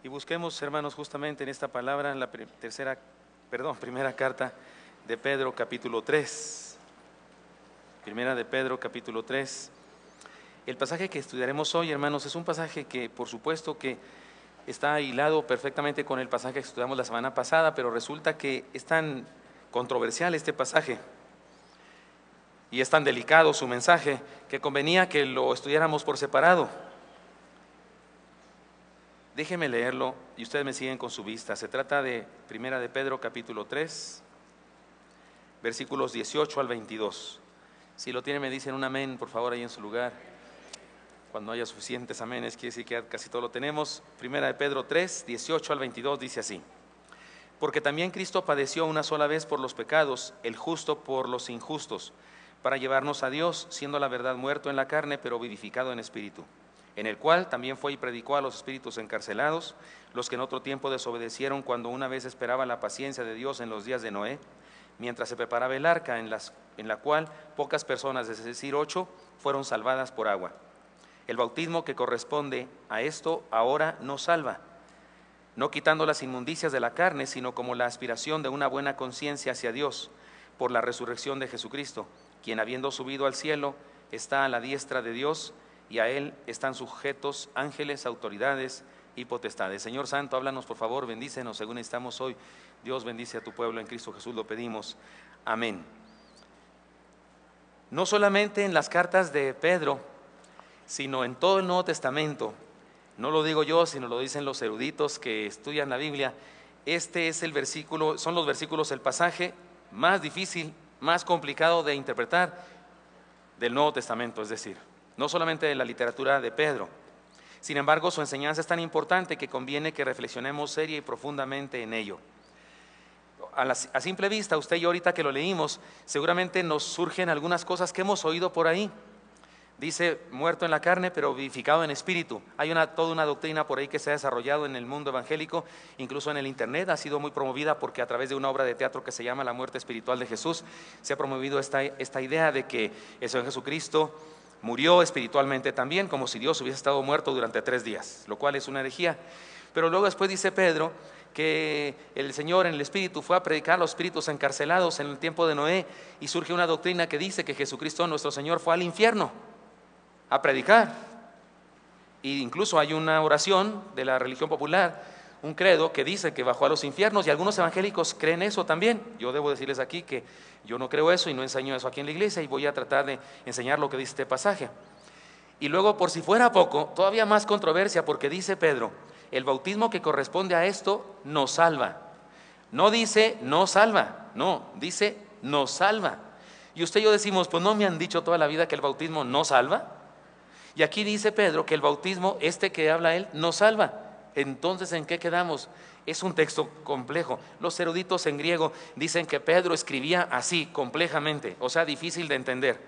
Y busquemos, hermanos, justamente en esta palabra, en la primera carta de Pedro, capítulo 3. Primera de Pedro, capítulo 3. El pasaje que estudiaremos hoy, hermanos, es un pasaje que, por supuesto, que está hilado perfectamente con el pasaje que estudiamos la semana pasada, pero resulta que es tan controversial este pasaje y es tan delicado su mensaje que convenía que lo estudiáramos por separado. Déjenme leerlo y ustedes me siguen con su vista. Se trata de Primera de Pedro, capítulo 3, versículos 18 al 22. Si lo tienen, me dicen un amén, por favor, ahí en su lugar. Cuando haya suficientes amenes, quiere decir que casi todo lo tenemos. Primera de Pedro 3, 18 al 22 dice así: porque también Cristo padeció una sola vez por los pecados, el justo por los injustos, para llevarnos a Dios, siendo la verdad muerto en la carne, pero vivificado en espíritu, en el cual también fue y predicó a los espíritus encarcelados, los que en otro tiempo desobedecieron cuando una vez esperaba la paciencia de Dios en los días de Noé, mientras se preparaba el arca, en la cual pocas personas, es decir, 8, fueron salvadas por agua. El bautismo que corresponde a esto ahora nos salva, no quitando las inmundicias de la carne, sino como la aspiración de una buena conciencia hacia Dios, por la resurrección de Jesucristo, quien habiendo subido al cielo, está a la diestra de Dios, y a Él están sujetos ángeles, autoridades y potestades. Señor Santo, háblanos por favor, bendícenos según estamos hoy. Dios bendice a tu pueblo, en Cristo Jesús lo pedimos. Amén. No solamente en las cartas de Pedro, sino en todo el Nuevo Testamento, no lo digo yo, sino lo dicen los eruditos que estudian la Biblia, este es el versículo, son los versículos, el pasaje más difícil, más complicado de interpretar del Nuevo Testamento, es decir, no solamente de la literatura de Pedro. Sin embargo, su enseñanza es tan importante que conviene que reflexionemos seria y profundamente en ello. A simple vista, usted y yo ahorita que lo leímos, seguramente nos surgen algunas cosas que hemos oído por ahí. Dice, muerto en la carne, pero vivificado en espíritu. Hay toda una doctrina por ahí que se ha desarrollado en el mundo evangélico, incluso en el internet, ha sido muy promovida porque a través de una obra de teatro que se llama La muerte espiritual de Jesús, se ha promovido esta idea de que el Señor Jesucristo murió espiritualmente también, como si Dios hubiese estado muerto durante 3 días, lo cual es una herejía. Pero luego después dice Pedro que el Señor en el Espíritu fue a predicar a los espíritus encarcelados en el tiempo de Noé, y surge una doctrina que dice que Jesucristo nuestro Señor fue al infierno a predicar. E incluso hay una oración de la religión popular, un credo que dice que bajó a los infiernos, y algunos evangélicos creen eso también. Yo debo decirles aquí que yo no creo eso y no enseño eso aquí en la iglesia, y voy a tratar de enseñar lo que dice este pasaje. Y luego, por si fuera poco, todavía más controversia, porque dice Pedro, el bautismo que corresponde a esto nos salva. No dice no salva, no, dice nos salva. Y usted y yo decimos, pues no me han dicho toda la vida que el bautismo no salva. Y aquí dice Pedro que el bautismo, que habla él, nos salva. Entonces, ¿en qué quedamos? Es un texto complejo. Los eruditos en griego dicen que Pedro escribía así, complejamente, o sea, difícil de entender,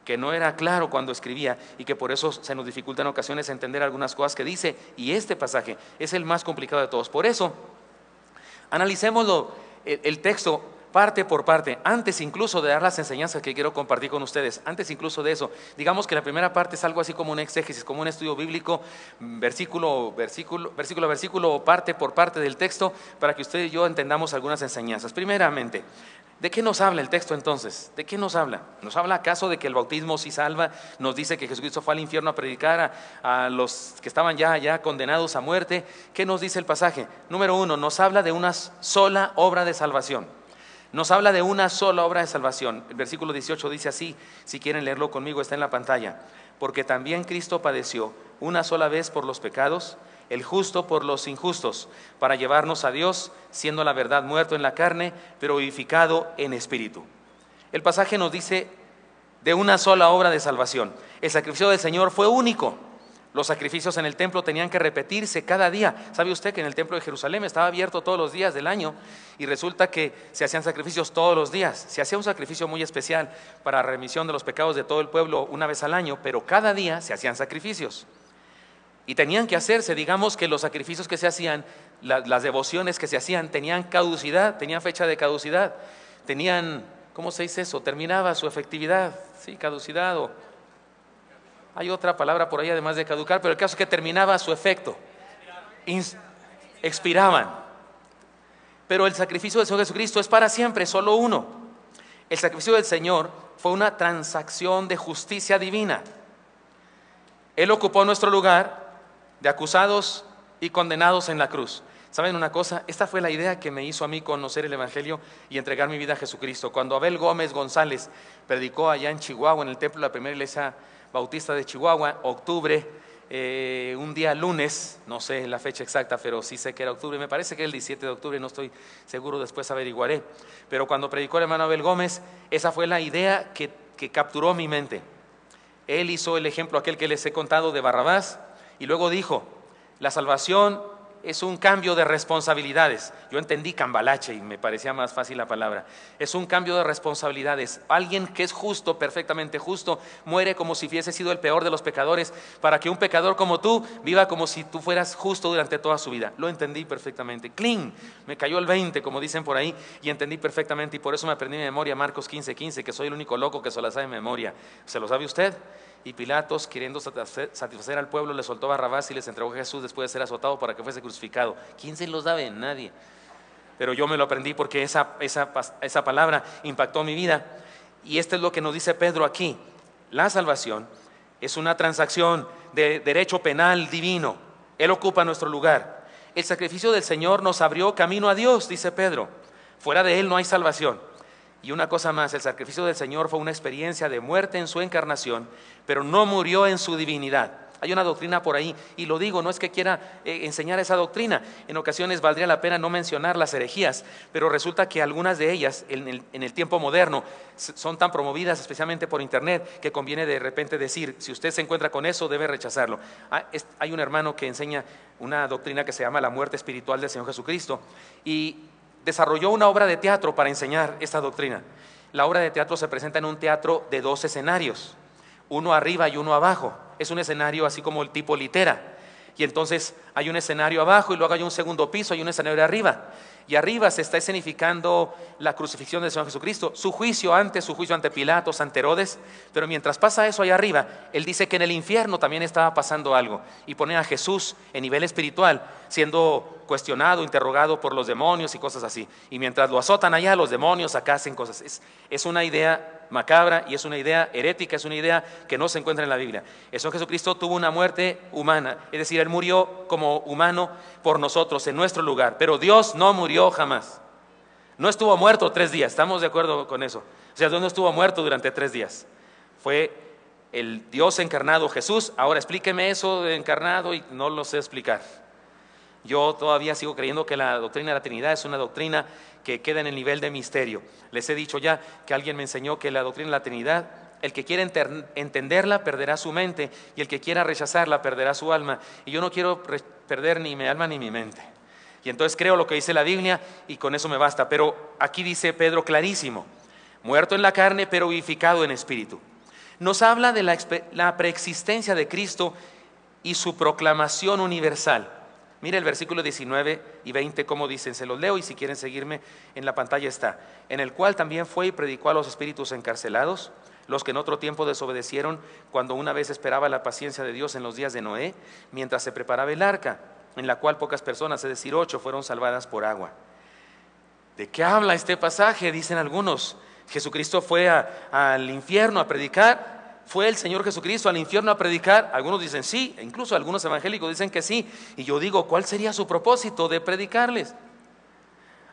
que no era claro cuando escribía, y que por eso se nos dificulta en ocasiones entender algunas cosas que dice, y este pasaje es el más complicado de todos. Por eso, analicémoslo, el texto parte por parte, antes incluso de dar las enseñanzas que quiero compartir con ustedes. Antes incluso de eso, digamos que la primera parte es algo así como un exégesis, como un estudio bíblico, versículo a versículo, parte por parte del texto, para que usted y yo entendamos algunas enseñanzas. Primeramente, ¿de qué nos habla el texto entonces? ¿De qué nos habla? ¿Nos habla acaso de que el bautismo sí salva? ¿Nos dice que Jesucristo fue al infierno a predicar a los que estaban ya condenados a muerte? ¿Qué nos dice el pasaje? Número 1, nos habla de una sola obra de salvación. Nos habla de una sola obra de salvación. El versículo 18 dice así, si quieren leerlo conmigo, está en la pantalla. Porque también Cristo padeció una sola vez por los pecados, el justo por los injustos, para llevarnos a Dios, siendo la verdad muerto en la carne, pero vivificado en espíritu. El pasaje nos dice de una sola obra de salvación. El sacrificio del Señor fue único. Los sacrificios en el templo tenían que repetirse cada día. ¿Sabe usted que en el templo de Jerusalén estaba abierto todos los días del año? Y resulta que se hacían sacrificios todos los días. Se hacía un sacrificio muy especial para remisión de los pecados de todo el pueblo una vez al año, pero cada día se hacían sacrificios. Y tenían que hacerse, digamos que los sacrificios que se hacían, las devociones que se hacían, tenían caducidad, tenían fecha de caducidad. Tenían, ¿cómo se dice eso? Terminaba su efectividad, sí, caducidad, o hay otra palabra por ahí además de caducar, pero el caso es que terminaba su efecto. expiraban. Pero el sacrificio del Señor Jesucristo es para siempre, solo uno. El sacrificio del Señor fue una transacción de justicia divina. Él ocupó nuestro lugar de acusados y condenados en la cruz. ¿Saben una cosa? Esta fue la idea que me hizo a mí conocer el Evangelio y entregar mi vida a Jesucristo. Cuando Abel Gómez González predicó allá en Chihuahua, en el templo de la primera iglesia bautista de Chihuahua, octubre, un día lunes, no sé la fecha exacta, pero sí sé que era octubre, me parece que era el 17 de octubre, no estoy seguro, después averiguaré. Pero cuando predicó el hermano Abel Gómez, esa fue la idea que capturó mi mente. Él hizo el ejemplo aquel que les he contado de Barrabás y luego dijo, la salvación es un cambio de responsabilidades. Yo entendí cambalache y me parecía más fácil la palabra. Es un cambio de responsabilidades. Alguien que es justo, perfectamente justo, muere como si hubiese sido el peor de los pecadores, para que un pecador como tú viva como si tú fueras justo durante toda su vida. Lo entendí perfectamente. ¡Cling! Me cayó el 20, como dicen por ahí, y entendí perfectamente, y por eso me aprendí de memoria Marcos 15:15, que soy el único loco que se la sabe de memoria. ¿Se lo sabe usted? Y Pilatos, queriendo satisfacer al pueblo, le soltó a Barrabás y les entregó a Jesús después de ser azotado para que fuese crucificado. ¿Quién se lo sabe? Nadie. Pero yo me lo aprendí porque esa palabra impactó mi vida. Y esto es lo que nos dice Pedro aquí. La salvación es una transacción de derecho penal divino. Él ocupa nuestro lugar. El sacrificio del Señor nos abrió camino a Dios, dice Pedro. Fuera de Él no hay salvación. Y una cosa más, el sacrificio del Señor fue una experiencia de muerte en su encarnación, pero no murió en su divinidad. Hay una doctrina por ahí, y lo digo, no es que quiera enseñar esa doctrina. En ocasiones valdría la pena no mencionar las herejías, pero resulta que algunas de ellas en el tiempo moderno son tan promovidas, especialmente por internet, que conviene de repente decir, si usted se encuentra con eso, debe rechazarlo. Hay un hermano que enseña una doctrina que se llama la muerte espiritual del Señor Jesucristo, y desarrolló una obra de teatro para enseñar esta doctrina. La obra de teatro se presenta en un teatro de 2 escenarios, uno arriba y uno abajo. Es un escenario así como el tipo litera. Y entonces hay un escenario abajo y luego hay un segundo piso y un escenario arriba. Y arriba se está escenificando la crucifixión del Señor Jesucristo, su juicio ante Pilatos, ante Herodes. Pero mientras pasa eso allá arriba, él dice que en el infierno también estaba pasando algo. Y pone a Jesús en nivel espiritual, siendo cuestionado, interrogado por los demonios y cosas así. Y mientras lo azotan allá, los demonios acá hacen cosas. Es una idea macabra y es una idea herética, es una idea que no se encuentra en la Biblia. El Señor Jesucristo tuvo una muerte humana, es decir, Él murió como humano por nosotros, en nuestro lugar, pero Dios no murió jamás. No estuvo muerto 3 días, ¿estamos de acuerdo con eso? O sea, Dios no estuvo muerto durante 3 días. Fue el Dios encarnado, Jesús. Ahora explíqueme eso de encarnado y no lo sé explicar. Yo todavía sigo creyendo que la doctrina de la Trinidad es una doctrina que queda en el nivel de misterio. Les he dicho ya que alguien me enseñó que la doctrina de la Trinidad, el que quiera entenderla perderá su mente, y el que quiera rechazarla perderá su alma. Y yo no quiero perder ni mi alma ni mi mente. Y entonces creo lo que dice la Biblia y con eso me basta. Pero aquí dice Pedro clarísimo, muerto en la carne pero vivificado en espíritu. Nos habla de la preexistencia de Cristo y su proclamación universal. Mire el versículo 19 y 20 cómo dicen, se los leo y si quieren seguirme en la pantalla está. En el cual también fue y predicó a los espíritus encarcelados, los que en otro tiempo desobedecieron cuando una vez esperaba la paciencia de Dios en los días de Noé, mientras se preparaba el arca, en la cual pocas personas, es decir 8, fueron salvadas por agua. ¿De qué habla este pasaje? Dicen algunos. Jesucristo fue al infierno a predicar. ¿Fue el Señor Jesucristo al infierno a predicar? Algunos dicen sí, e incluso algunos evangélicos dicen que sí. Y yo digo, ¿cuál sería su propósito de predicarles?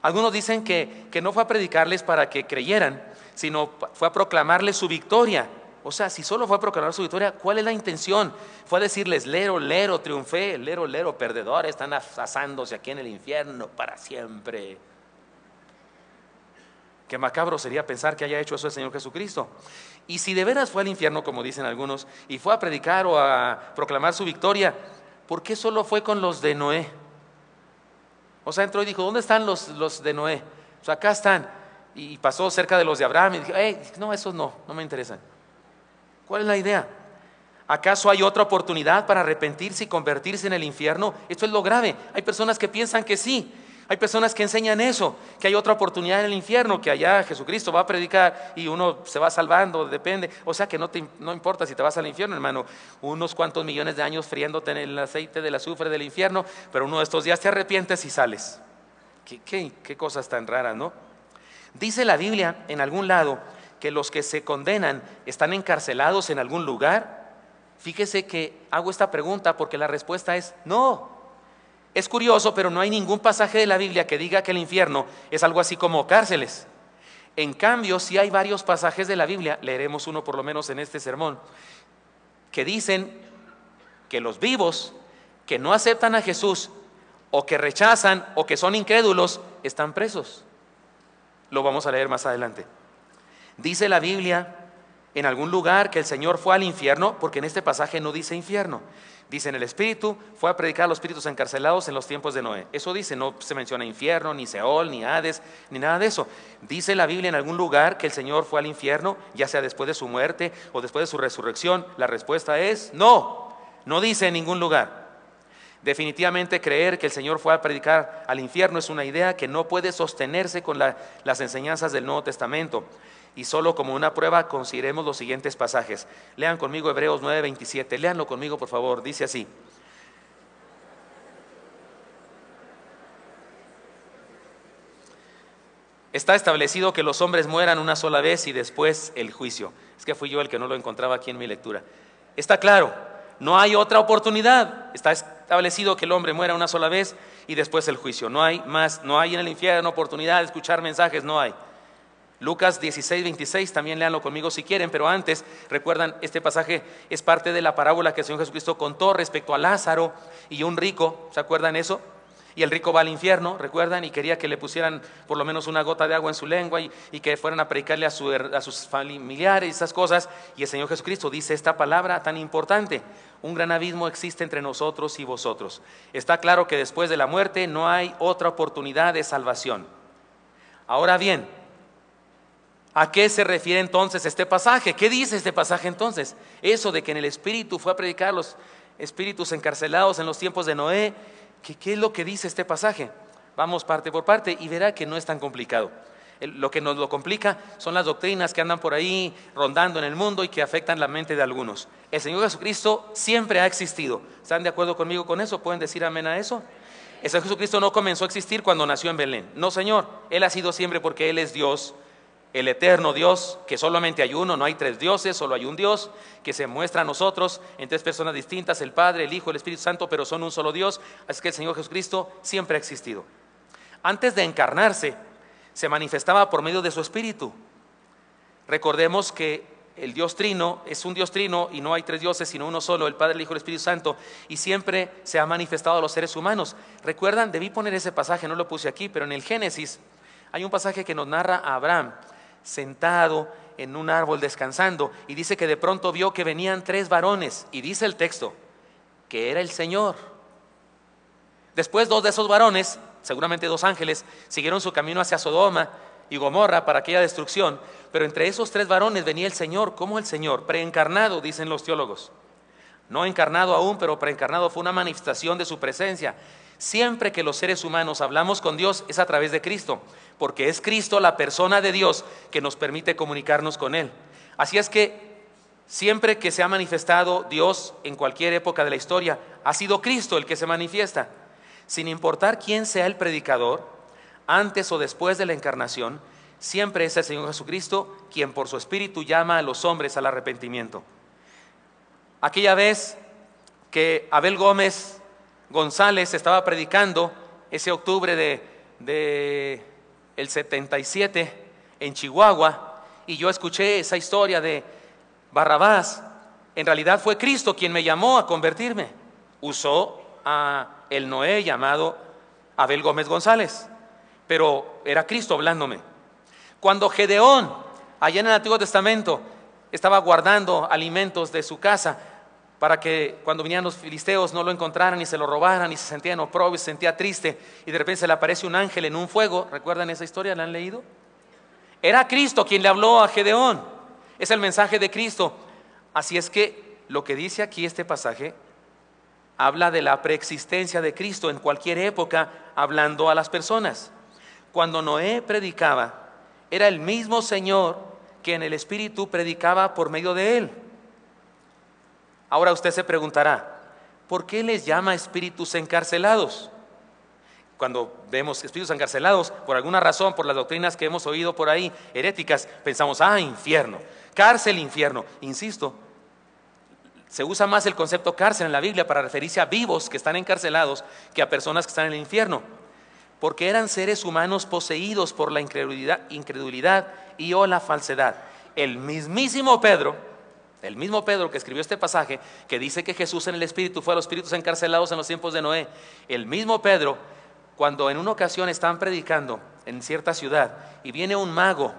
Algunos dicen que no fue a predicarles para que creyeran, sino fue a proclamarles su victoria. O sea, si solo fue a proclamar su victoria, ¿cuál es la intención? Fue a decirles, lero, lero, triunfé, lero, lero, perdedores, están asándose aquí en el infierno para siempre. Qué macabro sería pensar que haya hecho eso el Señor Jesucristo. Y si de veras fue al infierno, como dicen algunos, y fue a predicar o a proclamar su victoria, ¿por qué solo fue con los de Noé? O sea, entró y dijo, ¿dónde están los de Noé? O sea, acá están. Y pasó cerca de los de Abraham y dijo, no, esos no me interesan. ¿Cuál es la idea? ¿Acaso hay otra oportunidad para arrepentirse y convertirse en el infierno? Esto es lo grave. Hay personas que piensan que sí. Hay personas que enseñan eso, que hay otra oportunidad en el infierno, que allá Jesucristo va a predicar y uno se va salvando, depende. O sea que no importa si te vas al infierno, hermano, unos cuantos millones de años friéndote en el aceite del azufre del infierno, pero uno de estos días te arrepientes y sales. Qué cosas tan raras, ¿no? Dice la Biblia en algún lado que los que se condenan están encarcelados en algún lugar. Fíjese que hago esta pregunta porque la respuesta es no. Es curioso, pero no hay ningún pasaje de la Biblia que diga que el infierno es algo así como cárceles. En cambio, sí hay varios pasajes de la Biblia, leeremos uno por lo menos en este sermón, que dicen que los vivos que no aceptan a Jesús o que rechazan o que son incrédulos están presos. Lo vamos a leer más adelante. Dice la Biblia en algún lugar que el Señor fue al infierno, porque en este pasaje no dice infierno. Dice en el Espíritu, fue a predicar a los espíritus encarcelados en los tiempos de Noé. Eso dice, no se menciona infierno, ni Seol, ni Hades, ni nada de eso. Dice la Biblia en algún lugar que el Señor fue al infierno, ya sea después de su muerte o después de su resurrección. La respuesta es no, no dice en ningún lugar. Definitivamente creer que el Señor fue a predicar al infierno es una idea que no puede sostenerse con las enseñanzas del Nuevo Testamento. Y solo como una prueba consideremos los siguientes pasajes. Lean conmigo Hebreos 9:27. Léanlo conmigo, por favor. Dice así: está establecido que los hombres mueran una sola vez y después el juicio. Es que fui yo el que no lo encontraba aquí en mi lectura. Está claro, no hay otra oportunidad. Está establecido que el hombre muera una sola vez y después el juicio. No hay más, no hay en el infierno oportunidad de escuchar mensajes, no hay. Lucas 16:26, también léanlo conmigo si quieren, pero antes, recuerdan, este pasaje es parte de la parábola que el Señor Jesucristo contó respecto a Lázaro y un rico, ¿se acuerdan eso? Y el rico va al infierno, ¿recuerdan? Y quería que le pusieran por lo menos una gota de agua en su lengua y que fueran a predicarle a sus familiares y esas cosas. Y el Señor Jesucristo dice esta palabra tan importante: un gran abismo existe entre nosotros y vosotros. Está claro que después de la muerte no hay otra oportunidad de salvación. Ahora bien, ¿a qué se refiere entonces este pasaje? ¿Qué dice este pasaje entonces? Eso de que en el Espíritu fue a predicar a los espíritus encarcelados en los tiempos de Noé. ¿Qué es lo que dice este pasaje? Vamos parte por parte y verá que no es tan complicado. Lo que nos lo complica son las doctrinas que andan por ahí rondando en el mundo y que afectan la mente de algunos. El Señor Jesucristo siempre ha existido. ¿Están de acuerdo conmigo con eso? ¿Pueden decir amén a eso? El Señor Jesucristo no comenzó a existir cuando nació en Belén. No, Señor, Él ha sido siempre porque Él es Dios, el eterno Dios, que solamente hay uno, no hay tres dioses, solo hay un Dios que se muestra a nosotros en tres personas distintas: el Padre, el Hijo, el Espíritu Santo, pero son un solo Dios. Así que el Señor Jesucristo siempre ha existido. Antes de encarnarse, se manifestaba por medio de su Espíritu. Recordemos que el Dios Trino es un Dios Trino y no hay tres dioses sino uno solo, el Padre, el Hijo y el Espíritu Santo, y siempre se ha manifestado a los seres humanos. ¿Recuerdan? Debí poner ese pasaje, no lo puse aquí, pero en el Génesis hay un pasaje que nos narra a Abraham sentado en un árbol descansando, y dice que de pronto vio que venían tres varones, y dice el texto que era el Señor. Después dos de esos varones, seguramente dos ángeles, siguieron su camino hacia Sodoma y Gomorra para aquella destrucción, pero entre esos tres varones venía el Señor. ¿Cómo el Señor? Preencarnado, dicen los teólogos. No encarnado aún, pero preencarnado. Fue una manifestación de su presencia. Siempre que los seres humanos hablamos con Dios es a través de Cristo, porque es Cristo, la persona de Dios, que nos permite comunicarnos con Él. Así es que siempre que se ha manifestado Dios en cualquier época de la historia, ha sido Cristo el que se manifiesta. Sin importar quién sea el predicador, antes o después de la encarnación, siempre es el Señor Jesucristo quien por su Espíritu llama a los hombres al arrepentimiento. Aquella vez que Abel Gómez González estaba predicando ese octubre de el 77 en Chihuahua, y yo escuché esa historia de Barrabás, en realidad fue Cristo quien me llamó a convertirme. Usó a el Noé llamado Abel Gómez González, pero era Cristo hablándome. Cuando Gedeón, allá en el Antiguo Testamento, estaba guardando alimentos de su casa para que cuando vinieran los filisteos no lo encontraran y se lo robaran, y se sentía en oprobio, se sentía triste, y de repente se le aparece un ángel en un fuego. ¿Recuerdan esa historia? ¿La han leído? Era Cristo quien le habló a Gedeón. Es el mensaje de Cristo. Así es que lo que dice aquí este pasaje habla de la preexistencia de Cristo en cualquier época, hablando a las personas. Cuando Noé predicaba, era el mismo Señor que en el Espíritu predicaba por medio de él. Ahora usted se preguntará, ¿por qué les llama espíritus encarcelados? Cuando vemos espíritus encarcelados, por alguna razón, por las doctrinas que hemos oído por ahí, heréticas, pensamos, infierno, cárcel, infierno. Insisto, se usa más el concepto cárcel en la Biblia para referirse a vivos que están encarcelados que a personas que están en el infierno, porque eran seres humanos poseídos por la incredulidad y o la falsedad. El mismo Pedro que escribió este pasaje, que dice que Jesús en el Espíritu fue a los espíritus encarcelados en los tiempos de Noé, el mismo Pedro, cuando en una ocasión estaban predicando en cierta ciudad y viene un mago,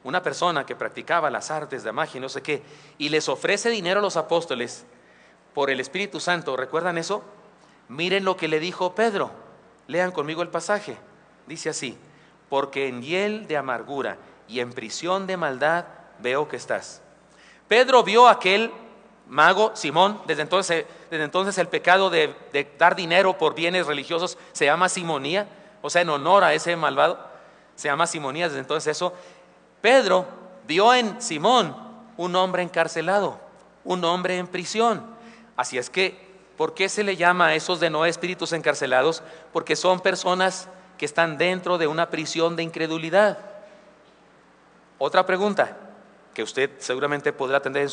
una persona que practicaba las artes de magia y no sé qué, y les ofrece dinero a los apóstoles por el Espíritu Santo, ¿recuerdan eso? Miren lo que le dijo Pedro, lean conmigo el pasaje, dice así: porque en hiel de amargura y en prisión de maldad veo que estás. Pedro vio a aquel mago, Simón. Desde entonces el pecado de dar dinero por bienes religiosos se llama simonía, o sea, en honor a ese malvado, se llama simonía desde entonces eso. Pedro vio en Simón un hombre encarcelado, un hombre en prisión. Así es que, ¿por qué se le llama a esos de Noé espíritus encarcelados? Porque son personas que están dentro de una prisión de incredulidad. Otra pregunta que usted seguramente podrá tener en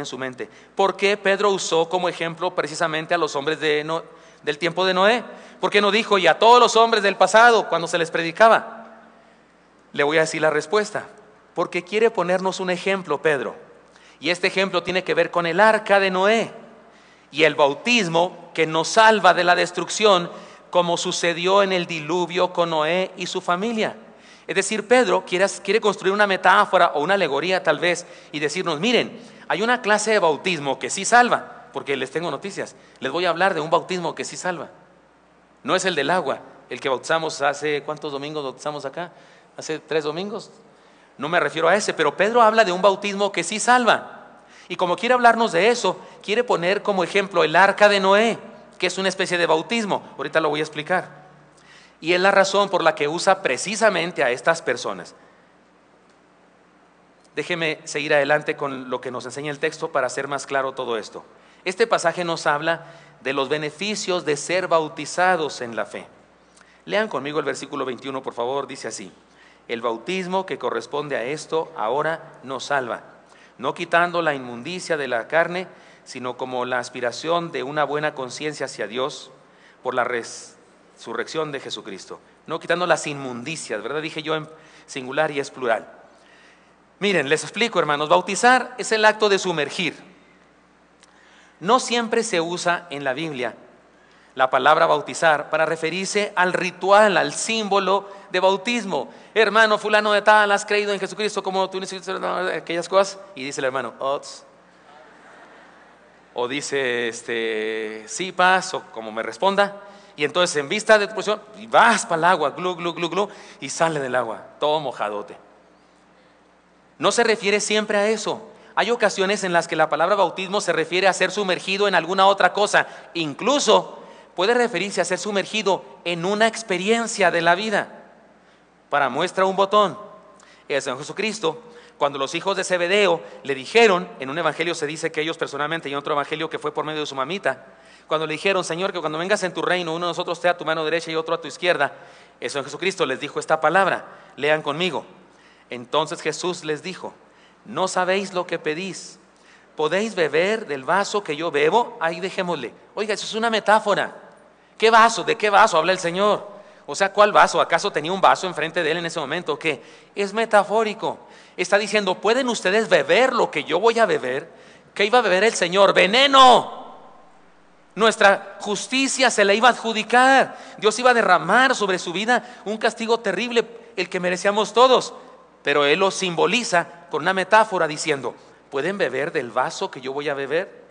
su mente: ¿por qué Pedro usó como ejemplo precisamente a los hombres del tiempo de Noé? ¿Por qué no dijo y a todos los hombres del pasado cuando se les predicaba? Le voy a decir la respuesta: porque quiere ponernos un ejemplo, Pedro, y este ejemplo tiene que ver con el arca de Noé y el bautismo que nos salva de la destrucción, como sucedió en el diluvio con Noé y su familia. Es decir, Pedro quiere construir una metáfora o una alegoría tal vez y decirnos: miren, hay una clase de bautismo que sí salva, porque les tengo noticias, les voy a hablar de un bautismo que sí salva. No es el del agua, el que bautizamos hace, ¿cuántos domingos bautizamos acá? ¿Hace 3 domingos? No me refiero a ese, pero Pedro habla de un bautismo que sí salva. Y como quiere hablarnos de eso, quiere poner como ejemplo el arca de Noé, que es una especie de bautismo. Ahorita lo voy a explicar. Y es la razón por la que usa precisamente a estas personas. Déjeme seguir adelante con lo que nos enseña el texto para hacer más claro todo esto. Este pasaje nos habla de los beneficios de ser bautizados en la fe. Lean conmigo el versículo 21, por favor. Dice así: el bautismo que corresponde a esto ahora nos salva, no quitando la inmundicia de la carne, sino como la aspiración de una buena conciencia hacia Dios por la resurrección de Jesucristo. No quitando las inmundicias, ¿verdad? Dije yo en singular y es plural. Miren, les explico, hermanos. Bautizar es el acto de sumergir. No siempre se usa en la Biblia la palabra bautizar para referirse al ritual, al símbolo de bautismo. Hermano fulano de tal, has creído en Jesucristo como tú necesitas, aquellas cosas. Y dice el hermano, ots. O dice, sí, paz, o como me responda. Y entonces en vista de tu posición, vas para el agua, glu, glu, glu, glu, y sale del agua, todo mojadote. No se refiere siempre a eso. Hay ocasiones en las que la palabra bautismo se refiere a ser sumergido en alguna otra cosa. Incluso puede referirse a ser sumergido en una experiencia de la vida. Para muestra un botón, el Señor Jesucristo, cuando los hijos de Zebedeo le dijeron, en un evangelio se dice que ellos personalmente, y en otro evangelio que fue por medio de su mamita, cuando le dijeron, Señor, que cuando vengas en tu reino, uno de nosotros esté a tu mano derecha y otro a tu izquierda, el Señor Jesucristo les dijo esta palabra, lean conmigo. Entonces Jesús les dijo, no sabéis lo que pedís, ¿podéis beber del vaso que yo bebo? Ahí dejémosle. Oiga, eso es una metáfora. ¿Qué vaso? ¿De qué vaso habla el Señor? O sea, ¿cuál vaso? ¿Acaso tenía un vaso enfrente de él en ese momento? ¿Qué? Es metafórico. Está diciendo, ¿pueden ustedes beber lo que yo voy a beber? ¿Qué iba a beber el Señor? ¡Veneno! Nuestra justicia se la iba a adjudicar. Dios iba a derramar sobre su vida un castigo terrible, el que merecíamos todos. Pero Él lo simboliza con una metáfora diciendo, ¿pueden beber del vaso que yo voy a beber?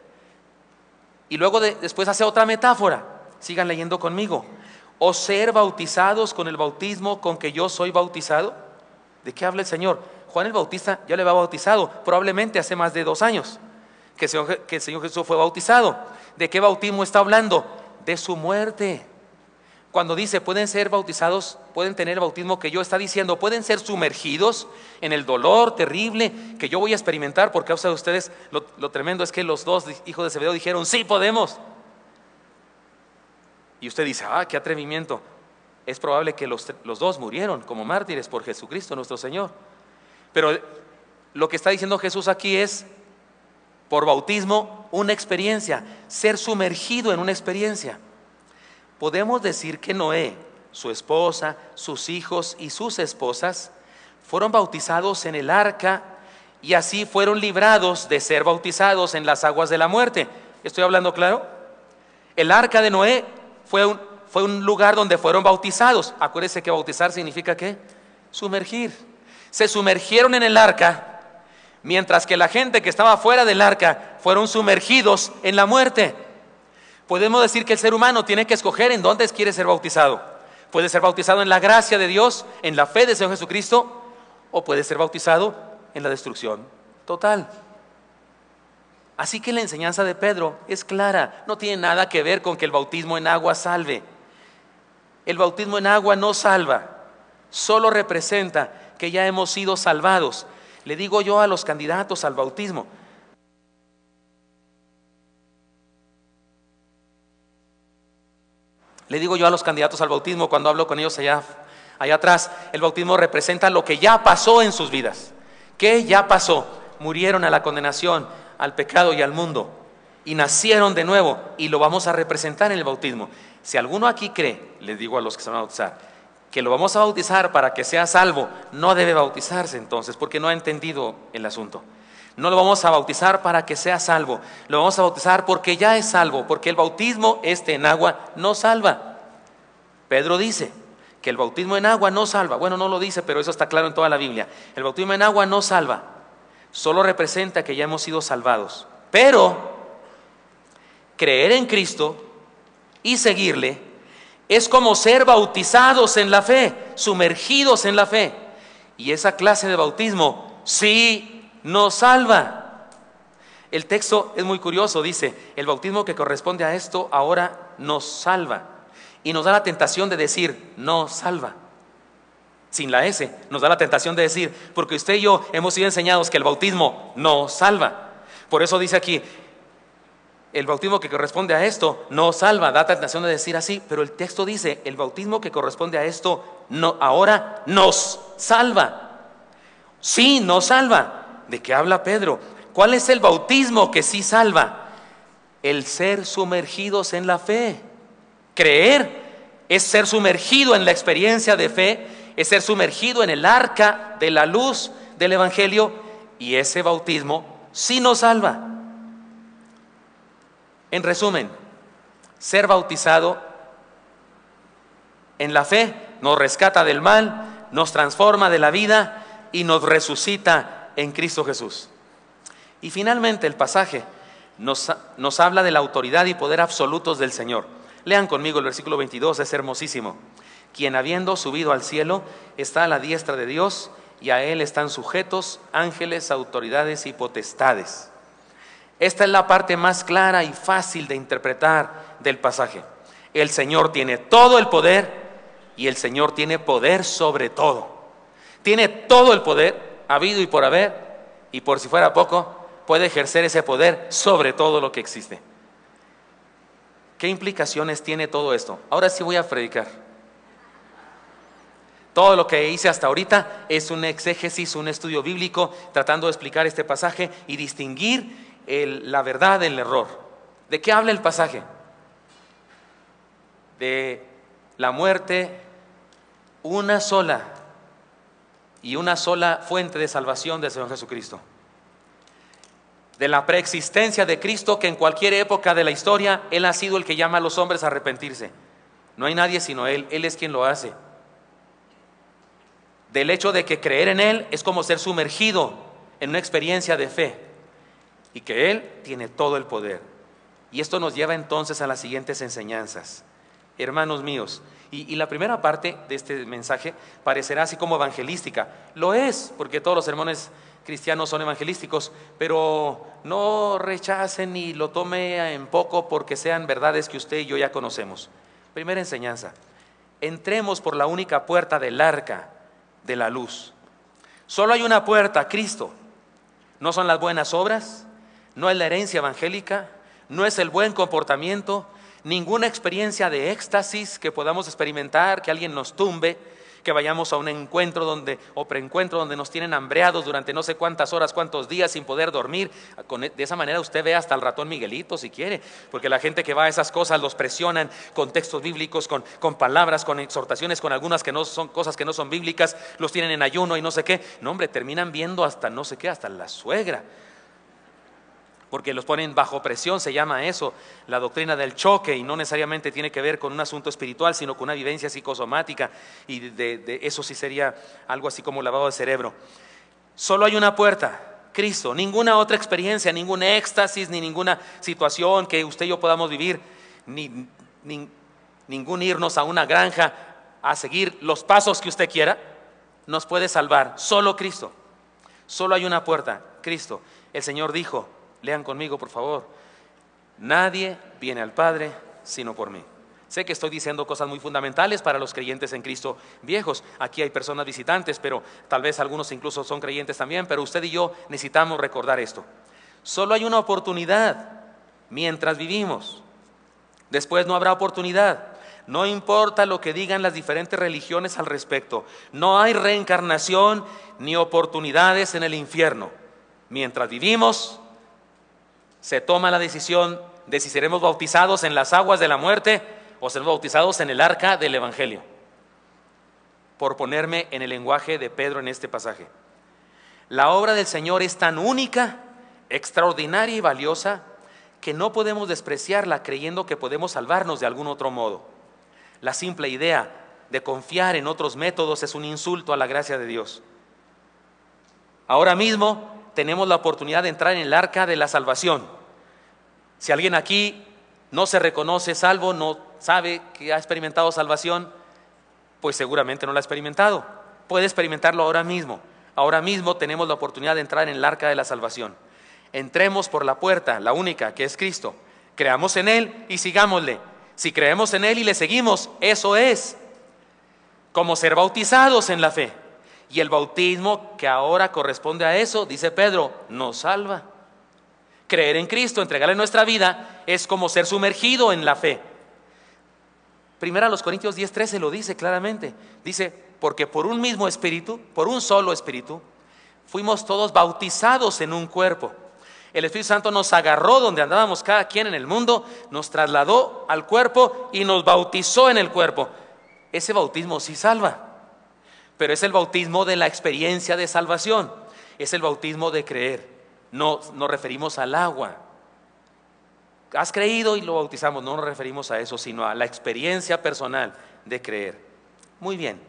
Y luego después hace otra metáfora. Sigan leyendo conmigo. O ser bautizados con el bautismo con que yo soy bautizado. ¿De qué habla el Señor? Juan el Bautista ya le había bautizado, probablemente hace más de 2 años. que el Señor Jesús fue bautizado. ¿De qué bautismo está hablando? De su muerte. Cuando dice pueden ser bautizados, pueden tener el bautismo que yo está diciendo, pueden ser sumergidos en el dolor terrible que yo voy a experimentar por causa de ustedes. Lo tremendo es que los dos hijos de Zebedeo dijeron, sí podemos. Y usted dice, qué atrevimiento. Es probable que los dos murieron como mártires por Jesucristo nuestro Señor. Pero lo que está diciendo Jesús aquí es, por bautismo, una experiencia, ser sumergido en una experiencia. Podemos decir que Noé, su esposa, sus hijos y sus esposas fueron bautizados en el arca y así fueron librados de ser bautizados en las aguas de la muerte. ¿Estoy hablando claro? El arca de Noé fue un lugar donde fueron bautizados. Acuérdense que bautizar significa ¿qué? Sumergir. Se sumergieron en el arca, mientras que la gente que estaba fuera del arca fueron sumergidos en la muerte. Podemos decir que el ser humano tiene que escoger en dónde quiere ser bautizado. Puede ser bautizado en la gracia de Dios, en la fe del Señor Jesucristo, o puede ser bautizado en la destrucción total. Así que la enseñanza de Pedro es clara, no tiene nada que ver con que el bautismo en agua salve. El bautismo en agua no salva, solo representa que ya hemos sido salvados. Le digo yo a los candidatos al bautismo, cuando hablo con ellos allá atrás, el bautismo representa lo que ya pasó en sus vidas. ¿Qué ya pasó? Murieron a la condenación, al pecado y al mundo, y nacieron de nuevo, y lo vamos a representar en el bautismo. Si alguno aquí cree, les digo a los que se van a bautizar, que lo vamos a bautizar para que sea salvo, no debe bautizarse entonces, porque no ha entendido el asunto. No lo vamos a bautizar para que sea salvo, lo vamos a bautizar porque ya es salvo, porque el bautismo en agua no salva. Pedro dice que el bautismo en agua no salva. Bueno, no lo dice, pero eso está claro en toda la Biblia. El bautismo en agua no salva, solo representa que ya hemos sido salvados. Pero creer en Cristo y seguirle es como ser bautizados en la fe, sumergidos en la fe. Y esa clase de bautismo sí nos salva. El texto es muy curioso, dice, el bautismo que corresponde a esto ahora nos salva. Y nos da la tentación de decir, no salva. Sin la S, nos da la tentación de decir, porque usted y yo hemos sido enseñados que el bautismo no salva. Por eso dice aquí, el bautismo que corresponde a esto no salva, da tentación de decir así, pero el texto dice, el bautismo que corresponde a esto no, ahora nos salva. Sí, nos salva. ¿De qué habla Pedro? ¿Cuál es el bautismo que sí salva? El ser sumergidos en la fe. Creer es ser sumergido en la experiencia de fe, es ser sumergido en el arca de la luz del Evangelio, y ese bautismo sí nos salva. En resumen, ser bautizado en la fe nos rescata del mal, nos transforma de la vida y nos resucita en Cristo Jesús. Y finalmente el pasaje nos habla de la autoridad y poder absolutos del Señor. Lean conmigo el versículo 22, es hermosísimo. Quien habiendo subido al cielo está a la diestra de Dios, y a Él están sujetos ángeles, autoridades y potestades. Esta es la parte más clara y fácil de interpretar del pasaje. El Señor tiene todo el poder, y el Señor tiene poder sobre todo. Tiene todo el poder habido y por haber, y por si fuera poco, puede ejercer ese poder sobre todo lo que existe. ¿Qué implicaciones tiene todo esto? Ahora sí voy a predicar. Todo lo que hice hasta ahorita es un exégesis, un estudio bíblico, tratando de explicar este pasaje y distinguir la verdad del error. ¿De qué habla el pasaje? De la muerte, una sola y una sola fuente de salvación del Señor Jesucristo. De la preexistencia de Cristo, que en cualquier época de la historia Él ha sido el que llama a los hombres a arrepentirse. No hay nadie sino Él es quien lo hace. Del hecho de que creer en Él es como ser sumergido en una experiencia de fe, y que Él tiene todo el poder. Y esto nos lleva entonces a las siguientes enseñanzas. Hermanos míos, y la primera parte de este mensaje parecerá así como evangelística. Lo es, porque todos los sermones cristianos son evangelísticos, pero no rechacen ni lo tome en poco porque sean verdades que usted y yo ya conocemos. Primera enseñanza: entremos por la única puerta del arca de la luz. Solo hay una puerta, Cristo. No son las buenas obras, no es la herencia evangélica, no es el buen comportamiento, ninguna experiencia de éxtasis que podamos experimentar, que alguien nos tumbe, que vayamos a un encuentro o preencuentro donde nos tienen hambreados durante no sé cuántas horas, cuántos días sin poder dormir. De esa manera usted ve hasta el ratón Miguelito si quiere, porque la gente que va a esas cosas los presionan con textos bíblicos, con palabras, con exhortaciones, con algunas que no son cosas que no son bíblicas, los tienen en ayuno y no sé qué. No, hombre, terminan viendo hasta no sé qué, hasta la suegra, porque los ponen bajo presión. Se llama eso la doctrina del choque, y no necesariamente tiene que ver con un asunto espiritual, sino con una vivencia psicosomática, y de eso sí sería algo así como lavado de cerebro. Solo hay una puerta, Cristo. Ninguna otra experiencia, ningún éxtasis, ni ninguna situación que usted y yo podamos vivir, ningún irnos a una granja a seguir los pasos que usted quiera, nos puede salvar. Solo Cristo. Solo hay una puerta, Cristo. El Señor dijo, lean conmigo por favor: nadie viene al Padre sino por mí. Sé que estoy diciendo cosas muy fundamentales para los creyentes en Cristo viejos. Aquí hay personas visitantes, pero tal vez algunos incluso son creyentes también, pero usted y yo necesitamos recordar esto. Solo hay una oportunidad mientras vivimos. Después no habrá oportunidad. No importa lo que digan las diferentes religiones al respecto. No hay reencarnación ni oportunidades en el infierno. Mientras vivimos, se toma la decisión de si seremos bautizados en las aguas de la muerte o seremos bautizados en el arca del Evangelio, por ponerme en el lenguaje de Pedro en este pasaje. La obra del Señor es tan única, extraordinaria y valiosa que no podemos despreciarla creyendo que podemos salvarnos de algún otro modo. La simple idea de confiar en otros métodos es un insulto a la gracia de Dios. Ahora mismo tenemos la oportunidad de entrar en el arca de la salvación. Si alguien aquí no se reconoce salvo, no sabe que ha experimentado salvación, pues seguramente no la ha experimentado. Puede experimentarlo ahora mismo. Ahora mismo tenemos la oportunidad de entrar en el arca de la salvación. Entremos por la puerta, la única, que es Cristo. Creamos en Él y sigámosle. Si creemos en Él y le seguimos, eso es como ser bautizados en la fe. Y el bautismo que ahora corresponde a eso, dice Pedro, nos salva. Creer en Cristo, entregarle nuestra vida, es como ser sumergido en la fe. Primera los Corintios 10:13 lo dice claramente. Dice, porque por un mismo espíritu, por un solo espíritu, fuimos todos bautizados en un cuerpo. El Espíritu Santo nos agarró donde andábamos cada quien en el mundo, nos trasladó al cuerpo y nos bautizó en el cuerpo. Ese bautismo sí salva. Pero es el bautismo de la experiencia de salvación, es el bautismo de creer. No nos referimos al agua. Has creído y lo bautizamos, no nos referimos a eso, sino a la experiencia personal de creer. Muy bien.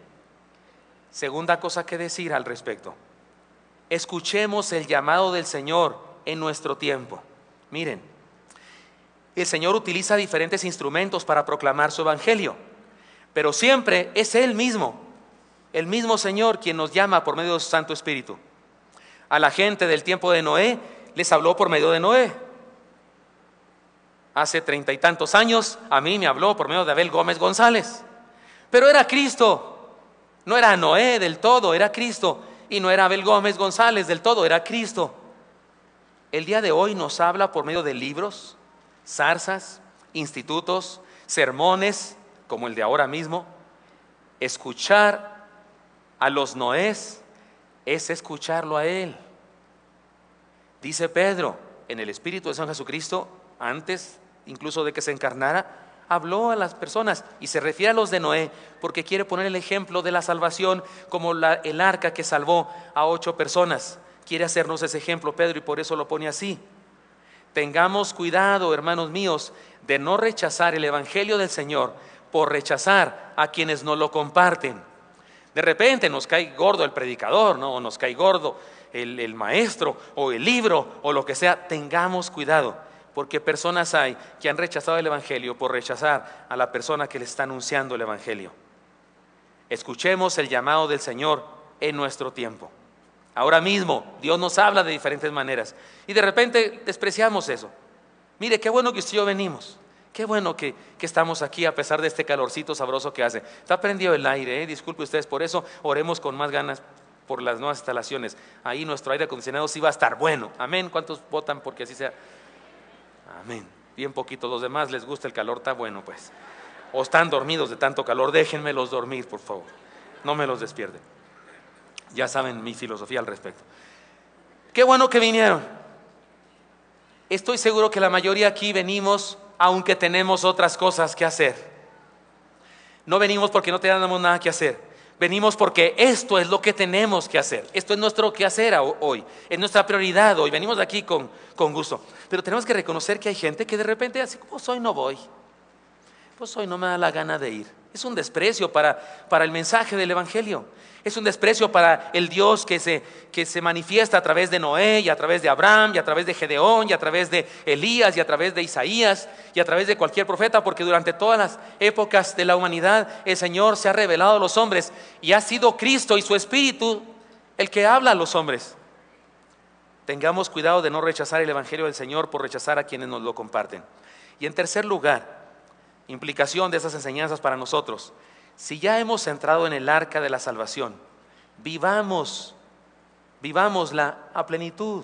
Segunda cosa que decir al respecto: escuchemos el llamado del Señor en nuestro tiempo. Miren, el Señor utiliza diferentes instrumentos para proclamar su evangelio, pero siempre es Él mismo. El mismo Señor quien nos llama por medio de su Santo Espíritu. A la gente del tiempo de Noé les habló por medio de Noé. Hace 30 y tantos años a mí me habló por medio de Abel Gómez González. Pero era Cristo, no era Noé del todo, era Cristo. Y no era Abel Gómez González del todo, era Cristo. El día de hoy nos habla por medio de libros, zarzas, institutos, sermones, como el de ahora mismo. Escuchar a los Noés es escucharlo a Él. Dice Pedro, en el Espíritu de San Jesucristo, antes incluso de que se encarnara, habló a las personas y se refiere a los de Noé porque quiere poner el ejemplo de la salvación como el arca que salvó a 8 personas. Quiere hacernos ese ejemplo Pedro, y por eso lo pone así. Tengamos cuidado, hermanos míos, de no rechazar el evangelio del Señor por rechazar a quienes no lo comparten. De repente nos cae gordo el predicador, ¿no? O nos cae gordo el maestro o el libro o lo que sea. Tengamos cuidado, porque personas hay que han rechazado el evangelio por rechazar a la persona que le está anunciando el evangelio. Escuchemos el llamado del Señor en nuestro tiempo. Ahora mismo Dios nos habla de diferentes maneras y de repente despreciamos eso. Mire, qué bueno que usted y yo venimos. Qué bueno que estamos aquí a pesar de este calorcito sabroso que hace. Está prendido el aire, disculpe ustedes por eso. Oremos con más ganas por las nuevas instalaciones. Ahí nuestro aire acondicionado sí va a estar bueno. Amén. ¿Cuántos votan porque así sea? Amén. Bien poquito. Los demás les gusta el calor, está bueno pues. O están dormidos de tanto calor, déjenmelos dormir por favor. No me los despierten. Ya saben mi filosofía al respecto. Qué bueno que vinieron. Estoy seguro que la mayoría aquí venimos aunque tenemos otras cosas que hacer. No venimos porque no tenemos nada que hacer. Venimos porque esto es lo que tenemos que hacer. Esto es nuestro quehacer hoy. Es nuestra prioridad hoy. Venimos de aquí con gusto. Pero tenemos que reconocer que hay gente que de repente así como soy no voy. Pues hoy no me da la gana de ir. Es un desprecio para el mensaje del Evangelio. Es un desprecio para el Dios que se manifiesta a través de Noé y a través de Abraham y a través de Gedeón y a través de Elías y a través de Isaías y a través de cualquier profeta, porque durante todas las épocas de la humanidad el Señor se ha revelado a los hombres y ha sido Cristo y su Espíritu el que habla a los hombres. Tengamos cuidado de no rechazar el Evangelio del Señor por rechazar a quienes nos lo comparten. Y en tercer lugar, implicación de esas enseñanzas para nosotros: si ya hemos entrado en el arca de la salvación, vivámosla a plenitud.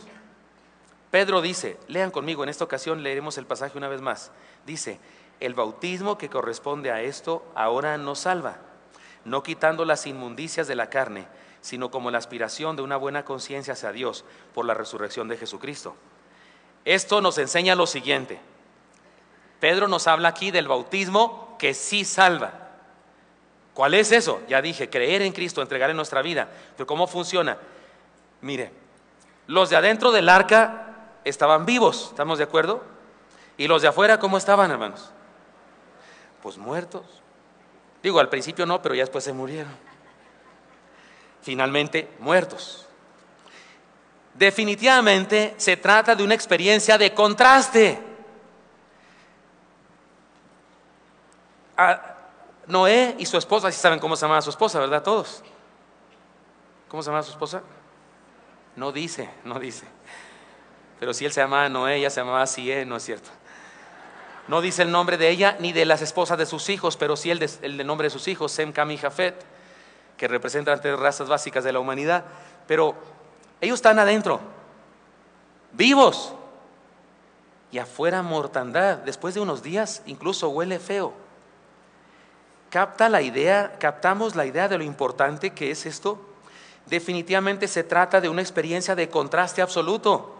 Pedro dice, lean conmigo, en esta ocasión leeremos el pasaje una vez más. Dice, el bautismo que corresponde a esto ahora nos salva, no quitando las inmundicias de la carne, sino como la aspiración de una buena conciencia hacia Dios por la resurrección de Jesucristo. Esto nos enseña lo siguiente. Pedro nos habla aquí del bautismo que sí salva. ¿Cuál es eso? Ya dije, creer en Cristo, entregar en nuestra vida. Pero ¿cómo funciona? Mire, los de adentro del arca estaban vivos, ¿estamos de acuerdo? ¿Y los de afuera cómo estaban, hermanos? Pues muertos. Digo, al principio no, pero ya después se murieron. Finalmente, muertos. Definitivamente se trata de una experiencia de contraste. Noé y su esposa, si saben cómo se llamaba su esposa, ¿verdad? Todos. ¿Cómo se llamaba su esposa? No dice. Pero si él se llamaba Noé, ella se llamaba Sie, no es cierto. No dice el nombre de ella ni de las esposas de sus hijos, pero sí el nombre de sus hijos, Sem, Cam y Jafet, que representan tres razas básicas de la humanidad. Pero ellos están adentro, vivos, y afuera mortandad. Después de unos días incluso huele feo. ¿Captamos la idea de lo importante que es esto? Definitivamente se trata de una experiencia de contraste absoluto.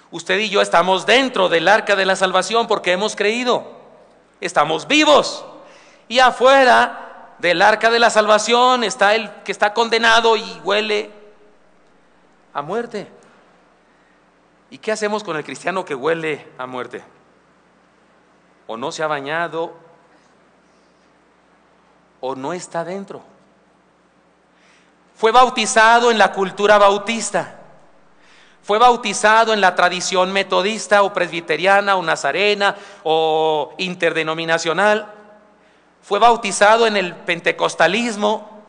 Usted y yo estamos dentro del arca de la salvación porque hemos creído. Estamos vivos. Y afuera del arca de la salvación está el que está condenado y huele a muerte. ¿Y qué hacemos con el cristiano que huele a muerte? O no se ha bañado, o no está dentro. Fue bautizado en la cultura bautista, fue bautizado en la tradición metodista o presbiteriana o nazarena o interdenominacional, fue bautizado en el pentecostalismo,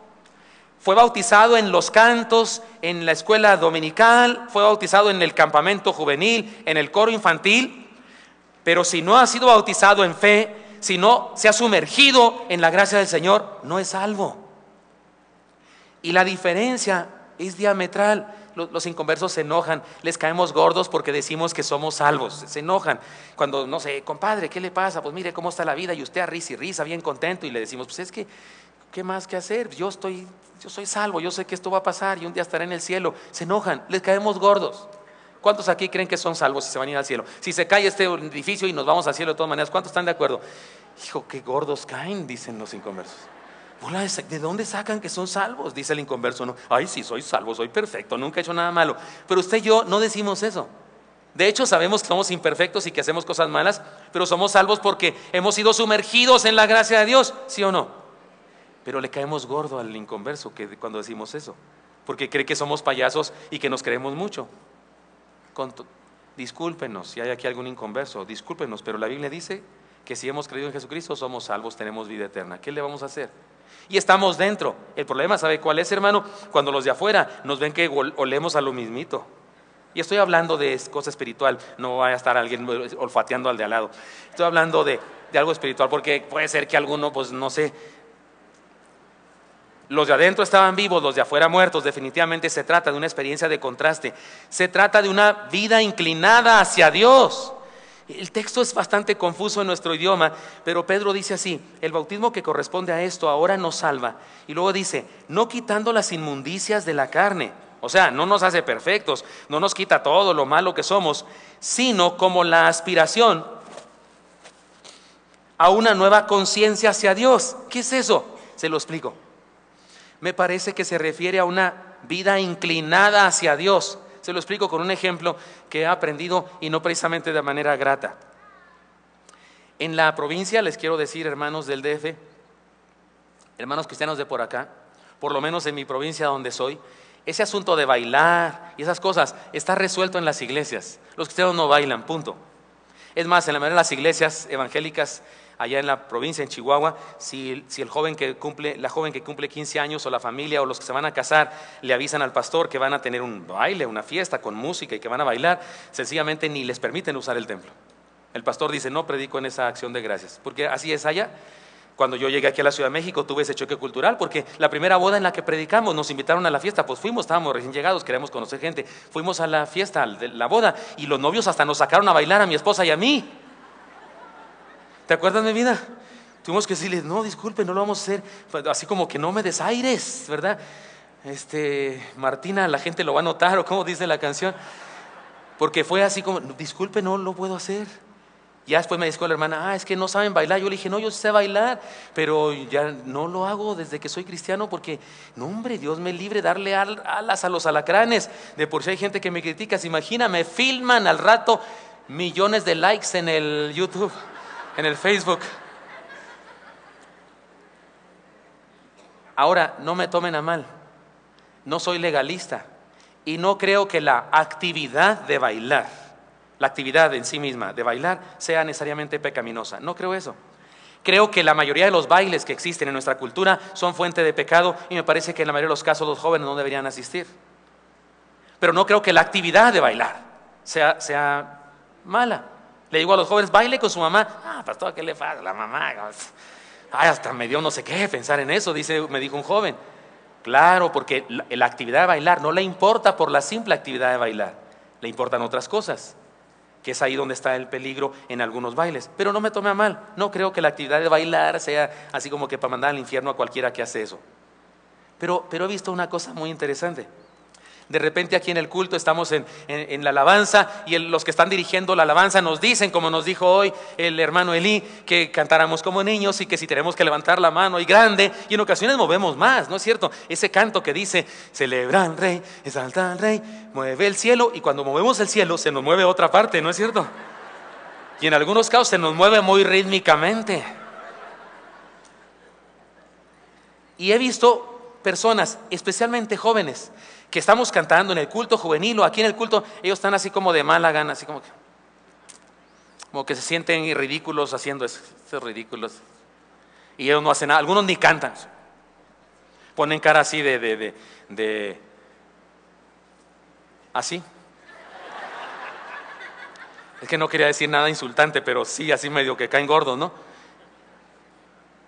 fue bautizado en los cantos, en la escuela dominical, fue bautizado en el campamento juvenil, en el coro infantil. Pero si no ha sido bautizado en fe, si no se ha sumergido en la gracia del Señor, no es salvo. Y la diferencia es diametral. Los inconversos se enojan, les caemos gordos porque decimos que somos salvos. Se enojan cuando, no sé, compadre, ¿qué le pasa? Pues mire cómo está la vida, y usted a risa y risa, bien contento, y le decimos, pues es que, ¿qué más que hacer? Yo soy salvo, yo sé que esto va a pasar y un día estaré en el cielo. Se enojan, les caemos gordos. ¿Cuántos aquí creen que son salvos si se van a ir al cielo? Si se cae este edificio y nos vamos al cielo de todas maneras, ¿cuántos están de acuerdo? Hijo, qué gordos caen, dicen los inconversos. Hola, ¿de dónde sacan que son salvos? Dice el inconverso. No, ay, sí, soy salvo, soy perfecto, nunca he hecho nada malo. Pero usted y yo no decimos eso. De hecho, sabemos que somos imperfectos y que hacemos cosas malas, pero somos salvos porque hemos sido sumergidos en la gracia de Dios, ¿sí o no? Pero le caemos gordo al inconverso cuando decimos eso, porque cree que somos payasos y que nos creemos mucho. Discúlpenos si hay aquí algún inconverso, discúlpenos, pero la Biblia dice que si hemos creído en Jesucristo somos salvos, tenemos vida eterna. ¿Qué le vamos a hacer? Y estamos dentro. El problema, ¿sabe cuál es, hermano? Cuando los de afuera nos ven que olemos a lo mismito. Y estoy hablando de cosa espiritual, no vaya a estar alguien olfateando al de al lado. Estoy hablando de algo espiritual, porque puede ser que alguno, pues no sé, los de adentro estaban vivos, los de afuera muertos. Definitivamente se trata de una experiencia de contraste. Se trata de una vida inclinada hacia Dios. El texto es bastante confuso en nuestro idioma, pero Pedro dice así: el bautismo que corresponde a esto ahora nos salva. Y luego dice, no quitando las inmundicias de la carne. O sea, no nos hace perfectos, no nos quita todo lo malo que somos, sino como la aspiración a una nueva conciencia hacia Dios. ¿Qué es eso? Se lo explico. Me parece que se refiere a una vida inclinada hacia Dios. Se lo explico con un ejemplo que he aprendido y no precisamente de manera grata. En la provincia, les quiero decir, hermanos del DF, hermanos cristianos de por acá, por lo menos en mi provincia donde soy, ese asunto de bailar y esas cosas está resuelto en las iglesias. Los cristianos no bailan, punto. Es más, en la mayoría de las iglesias evangélicas allá en la provincia, en Chihuahua, si la joven que cumple 15 años o la familia o los que se van a casar le avisan al pastor que van a tener un baile, una fiesta con música y que van a bailar, sencillamente ni les permiten usar el templo. El pastor dice, no predico en esa acción de gracias, porque así es allá. Cuando yo llegué aquí a la Ciudad de México tuve ese choque cultural, porque la primera boda en la que predicamos nos invitaron a la fiesta, pues fuimos, estábamos recién llegados, queremos conocer gente, fuimos a la fiesta, de la boda, y los novios hasta nos sacaron a bailar a mi esposa y a mí. ¿Te acuerdas, mi vida? Tuvimos que decirles, no, disculpe, no lo vamos a hacer, así como que no me des aires, ¿verdad? Martina, la gente lo va a notar, o como dice la canción, porque fue así como, disculpe, no lo puedo hacer. Ya después me dijo la hermana, es que no saben bailar. Yo le dije, no, yo sé bailar, pero ya no lo hago desde que soy cristiano, porque, no hombre, Dios me libre de darle alas a los alacranes. De por sí hay gente que me critica, se imagina, me filman al rato millones de likes en el YouTube, en el Facebook. Ahora, no me tomen a mal, no soy legalista y no creo que la actividad de bailar, la actividad en sí misma de bailar, sea necesariamente pecaminosa. No creo eso. Creo que la mayoría de los bailes que existen en nuestra cultura son fuente de pecado, y me parece que en la mayoría de los casos los jóvenes no deberían asistir. Pero no creo que la actividad de bailar sea mala. Le digo a los jóvenes, baile con su mamá. Pastor, ¿qué le pasa a la mamá? Hasta me dio no sé qué pensar en eso, me dijo un joven. Claro, porque la actividad de bailar no le importa por la simple actividad de bailar, le importan otras cosas, que es ahí donde está el peligro en algunos bailes. Pero no me tome a mal, no creo que la actividad de bailar sea así como que para mandar al infierno a cualquiera que hace eso. Pero he visto una cosa muy interesante. De repente aquí en el culto estamos en la alabanza, y los que están dirigiendo la alabanza nos dicen, como nos dijo hoy el hermano Elí, que cantáramos como niños y que si tenemos que levantar la mano y grande, y en ocasiones movemos más, ¿no es cierto? Ese canto que dice, celebra al rey, exalta al rey, mueve el cielo, y cuando movemos el cielo se nos mueve otra parte, ¿no es cierto? Y en algunos casos se nos mueve muy rítmicamente. Y he visto personas, especialmente jóvenes, que estamos cantando en el culto juvenil o aquí en el culto, ellos están así como de mala gana, así como que se sienten ridículos haciendo esos ridículos, y ellos no hacen nada, algunos ni cantan, ponen cara así así. Es que no quería decir nada insultante, pero sí, así medio que caen gordos, ¿no?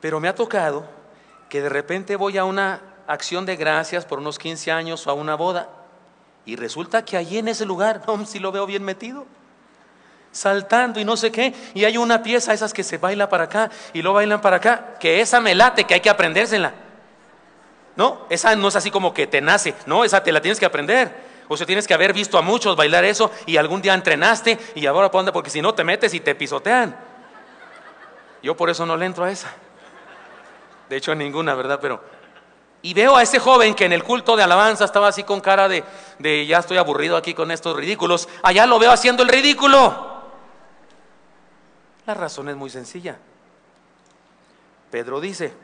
Pero me ha tocado que de repente voy a una acción de gracias por unos 15 años o a una boda, y resulta que allí en ese lugar, sí lo veo bien metido, saltando y no sé qué, y hay una pieza, esas que se baila para acá y lo bailan para acá, que esa me late, que hay que aprendérsela. No, esa no es así como que te nace, no, esa te la tienes que aprender. O sea, tienes que haber visto a muchos bailar eso y algún día entrenaste, y ahora ¿para dónde? Porque si no te metes y te pisotean. Yo por eso no le entro a esa, de hecho a ninguna, ¿verdad? Y veo a ese joven que en el culto de alabanza estaba así con cara de ya estoy aburrido aquí con estos ridículos, allá lo veo haciendo el ridículo. La razón es muy sencilla. Pedro dice,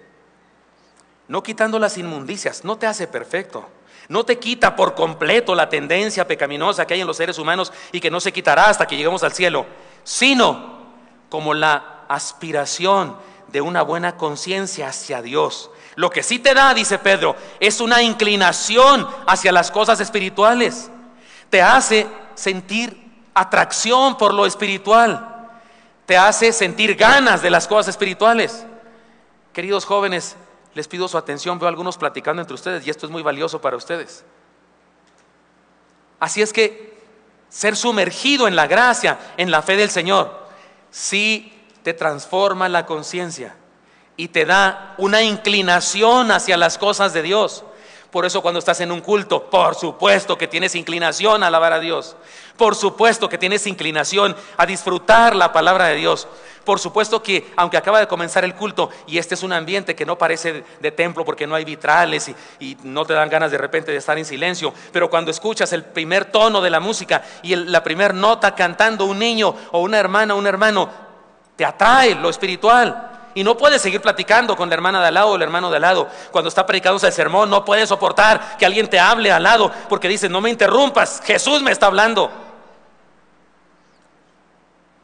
no quitando las inmundicias, no te hace perfecto, no te quita por completo la tendencia pecaminosa que hay en los seres humanos y que no se quitará hasta que lleguemos al cielo, sino como la aspiración de una buena conciencia hacia Dios. Lo que sí te da, dice Pedro, es una inclinación hacia las cosas espirituales. Te hace sentir atracción por lo espiritual. Te hace sentir ganas de las cosas espirituales. Queridos jóvenes, les pido su atención. Veo a algunos platicando entre ustedes y esto es muy valioso para ustedes. Así es que ser sumergido en la gracia, en la fe del Señor, sí te transforma la conciencia y te da una inclinación hacia las cosas de Dios. Por eso cuando estás en un culto, por supuesto que tienes inclinación a alabar a Dios. Por supuesto que tienes inclinación a disfrutar la palabra de Dios. Por supuesto que aunque acaba de comenzar el culto y este es un ambiente que no parece de templo porque no hay vitrales y no te dan ganas de repente de estar en silencio, pero cuando escuchas el primer tono de la música y la primer nota cantando un niño o una hermana o un hermano, te atrae lo espiritual. Y no puedes seguir platicando con la hermana de al lado o el hermano de al lado. Cuando está predicándose el sermón, no puedes soportar que alguien te hable al lado porque dices, no me interrumpas, Jesús me está hablando.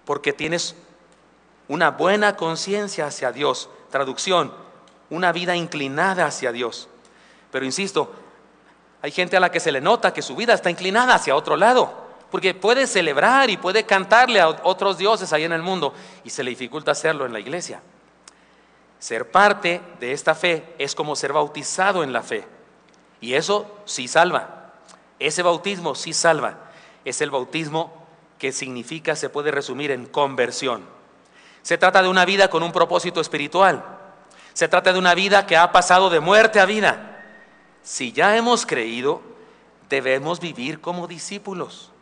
Porque tienes una buena conciencia hacia Dios. Traducción, una vida inclinada hacia Dios. Pero insisto, hay gente a la que se le nota que su vida está inclinada hacia otro lado. Porque puede celebrar y puede cantarle a otros dioses ahí en el mundo y se le dificulta hacerlo en la iglesia. Ser parte de esta fe es como ser bautizado en la fe. Y eso sí salva. Ese bautismo sí salva. Es el bautismo que significa, se puede resumir en conversión. Se trata de una vida con un propósito espiritual. Se trata de una vida que ha pasado de muerte a vida. Si ya hemos creído, debemos vivir como discípulos.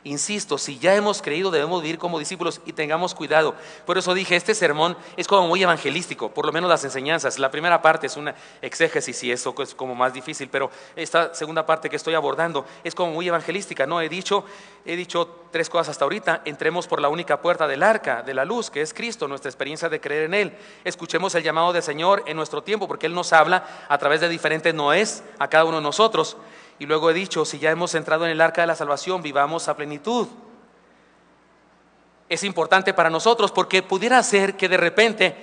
Insisto, si ya hemos creído, debemos vivir como discípulos y tengamos cuidado. Por eso dije, este sermón es como muy evangelístico, por lo menos las enseñanzas. La primera parte es una exégesis y eso es como más difícil, pero esta segunda parte que estoy abordando es como muy evangelística, ¿no? He dicho 3 cosas hasta ahorita. Entremos por la única puerta del arca, de la luz, que es Cristo, nuestra experiencia de creer en Él. Escuchemos el llamado del Señor en nuestro tiempo, porque Él nos habla a través de diferentes noés a cada uno de nosotros. Y luego he dicho, si ya hemos entrado en el arca de la salvación, vivamos a plenitud. Es importante para nosotros porque pudiera ser que de repente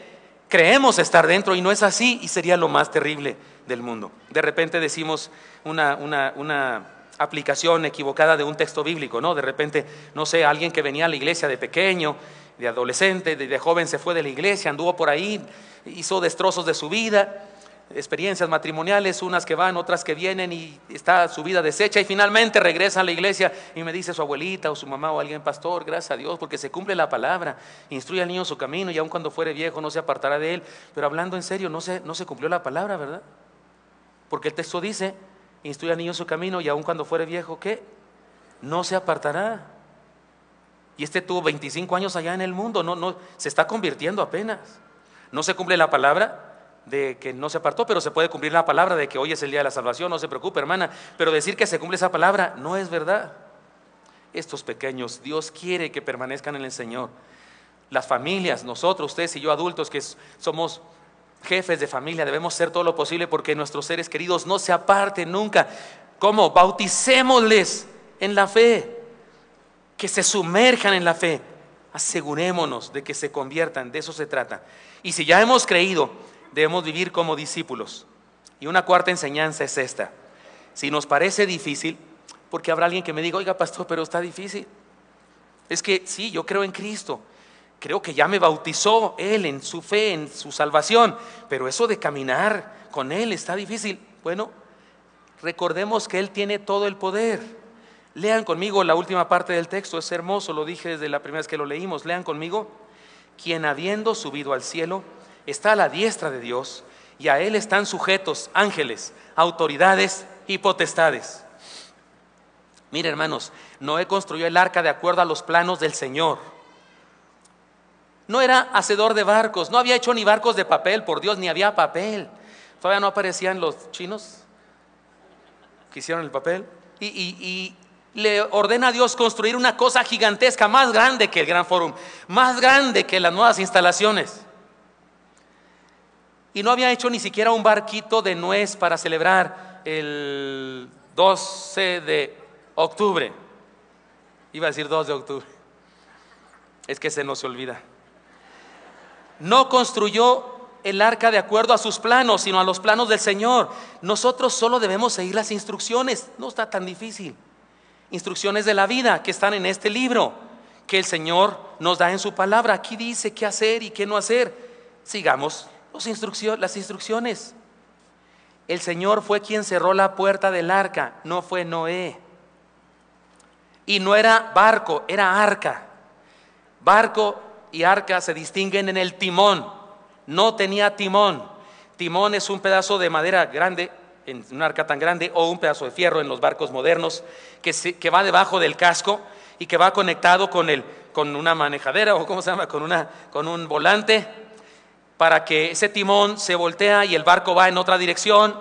creemos estar dentro y no es así y sería lo más terrible del mundo. De repente decimos una aplicación equivocada de un texto bíblico, ¿no? De repente, no sé, alguien que venía a la iglesia de pequeño, de adolescente, de joven se fue de la iglesia, anduvo por ahí, hizo destrozos de su vida, experiencias matrimoniales, unas que van, otras que vienen y está su vida deshecha y finalmente regresa a la iglesia y me dice su abuelita o su mamá o alguien, pastor, gracias a Dios porque se cumple la palabra, instruye al niño su camino y aun cuando fuere viejo no se apartará de él. Pero hablando en serio, no se cumplió la palabra, ¿verdad? Porque el texto dice, instruye al niño su camino y aun cuando fuere viejo, ¿qué? No se apartará. Y este tuvo 25 años allá en el mundo, no se está convirtiendo apenas. No se cumple la palabra de que no se apartó, pero se puede cumplir la palabra de que hoy es el día de la salvación. No se preocupe, hermana, pero decir que se cumple esa palabra no es verdad. Estos pequeños, Dios quiere que permanezcan en el Señor. Las familias, nosotros, ustedes y yo adultos que somos jefes de familia, debemos hacer todo lo posible porque nuestros seres queridos no se aparten nunca. ¿Cómo? Bauticémosles en la fe, que se sumerjan en la fe. Asegurémonos de que se conviertan, de eso se trata. Y si ya hemos creído, debemos vivir como discípulos. Y una cuarta enseñanza es esta. Si nos parece difícil, porque habrá alguien que me diga, oiga pastor, pero está difícil. Es que sí, yo creo en Cristo, creo que ya me bautizó Él en su fe, en su salvación, pero eso de caminar con Él está difícil. Bueno, recordemos que Él tiene todo el poder. Lean conmigo la última parte del texto, es hermoso, lo dije desde la primera vez que lo leímos. Lean conmigo, quien habiendo subido al cielo, está a la diestra de Dios y a Él están sujetos ángeles, autoridades y potestades. Mire, hermanos, Noé construyó el arca de acuerdo a los planos del Señor. No era hacedor de barcos, no había hecho ni barcos de papel, por Dios, ni había papel. Todavía no aparecían los chinos que hicieron el papel. Y le ordena a Dios construir una cosa gigantesca, más grande que el Gran Fórum, más grande que las nuevas instalaciones. Y no había hecho ni siquiera un barquito de nuez para celebrar el 12 de octubre. Iba a decir 2 de octubre. Es que se nos olvida. no construyó el arca de acuerdo a sus planos, sino a los planos del Señor. Nosotros solo debemos seguir las instrucciones, no está tan difícil. Instrucciones de la vida que están en este libro, que el Señor nos da en su palabra. Aquí dice qué hacer y qué no hacer. Sigamos las instrucciones. El Señor fue quien cerró la puerta del arca, no fue Noé. Y no era barco, era arca. Barco y arca se distinguen en el timón. No tenía timón. Timón es un pedazo de madera grande en un arca tan grande, o un pedazo de fierro en los barcos modernos que va debajo del casco y que va conectado con una manejadera, o ¿cómo se llama? Con un volante, para que ese timón se voltea y el barco va en otra dirección.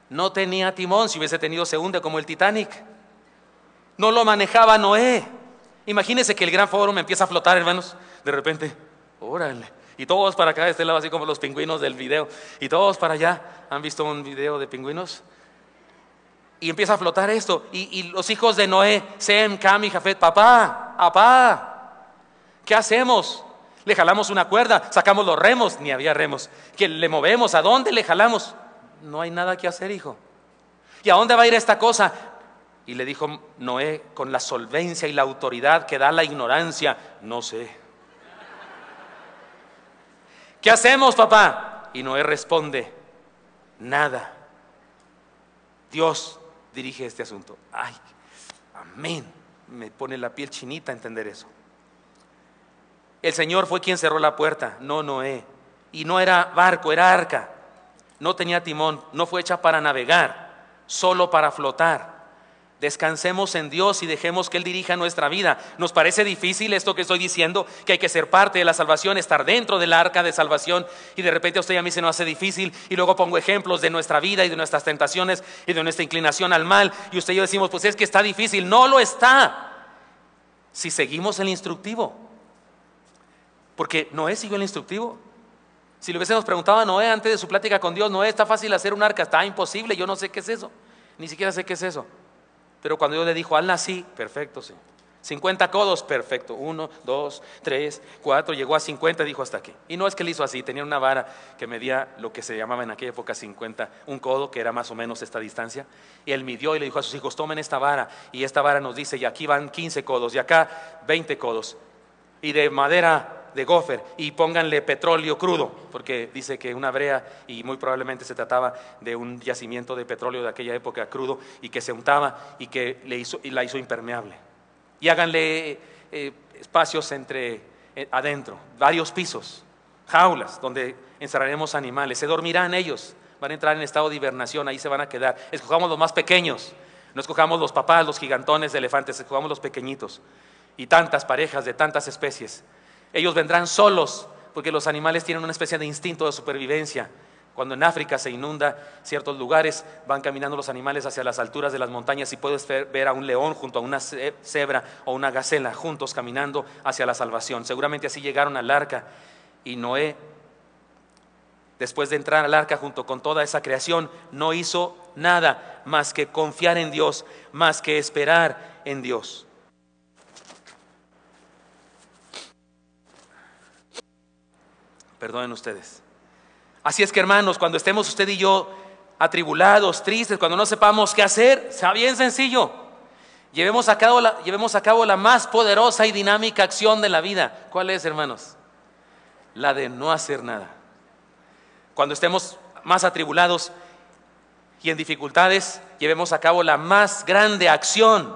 No tenía timón. Si hubiese tenido, se hunde como el Titanic. No lo manejaba Noé. Imagínense que el gran fórum empieza a flotar, hermanos, de repente, órale, y todos para acá de este lado, así como los pingüinos del video, y todos para allá. ¿Han visto un video de pingüinos? Y empieza a flotar esto, y los hijos de Noé, Sem, Cam y Jafet, papá, ¿qué hacemos? Le jalamos una cuerda, sacamos los remos, ni había remos, que le movemos, ¿a dónde le jalamos? No hay nada que hacer, hijo. ¿Y a dónde va a ir esta cosa? Y le dijo Noé con la solvencia y la autoridad que da la ignorancia: no sé. ¿Qué hacemos, papá? Y Noé responde: nada. Dios dirige este asunto. Ay, amén. Me pone la piel chinita entender eso. El Señor fue quien cerró la puerta, no Noé. Y no era barco, era arca. No tenía timón, no fue hecha para navegar, solo para flotar. Descansemos en Dios y dejemos que Él dirija nuestra vida. ¿Nos parece difícil esto que estoy diciendo? Que hay que ser parte de la salvación, estar dentro del arca de salvación, y de repente a usted y a mí se nos hace difícil, y luego pongo ejemplos de nuestra vida y de nuestras tentaciones y de nuestra inclinación al mal, y usted y yo decimos, pues es que está difícil. No lo está, si seguimos el instructivo. Porque Noé siguió el instructivo. Si le hubiésemos preguntado a Noé antes de su plática con Dios: Noé, ¿está fácil hacer un arca? Está imposible, yo no sé qué es eso, ni siquiera sé qué es eso. Pero cuando Dios le dijo, hazla así, perfecto, sí. 50 codos, perfecto. 1, 2, 3, 4, llegó a 50 y dijo hasta aquí. Y no es que le hizo así, tenía una vara que medía lo que se llamaba en aquella época 50, un codo, que era más o menos esta distancia. Y él midió y le dijo a sus hijos: tomen esta vara, y esta vara nos dice, y aquí van 15 codos, y acá 20 codos, y de madera de gofer, y pónganle petróleo crudo, porque dice que una brea, y muy probablemente se trataba de un yacimiento de petróleo de aquella época crudo, y que se untaba y que la hizo impermeable. Y háganle espacios adentro, varios pisos, jaulas donde encerraremos animales, se dormirán ellos, van a entrar en estado de hibernación, ahí se van a quedar. Escojamos los más pequeños, no escojamos los papás, los gigantones de elefantes, escojamos los pequeñitos, y tantas parejas de tantas especies. Ellos vendrán solos, porque los animales tienen una especie de instinto de supervivencia. Cuando en África se inunda ciertos lugares, van caminando los animales hacia las alturas de las montañas, y puedes ver a un león junto a una cebra o una gacela juntos caminando hacia la salvación. Seguramente así llegaron al arca, y Noé, después de entrar al arca junto con toda esa creación, no hizo nada más que confiar en Dios, más que esperar en Dios. Perdonen ustedes. Así es que, hermanos, cuando estemos usted y yo atribulados, tristes, cuando no sepamos qué hacer, sea bien sencillo. Llevemos a cabo la más poderosa y dinámica acción de la vida. ¿Cuál es, hermanos? La de no hacer nada. Cuando estemos más atribulados y en dificultades, llevemos a cabo la más grande acción,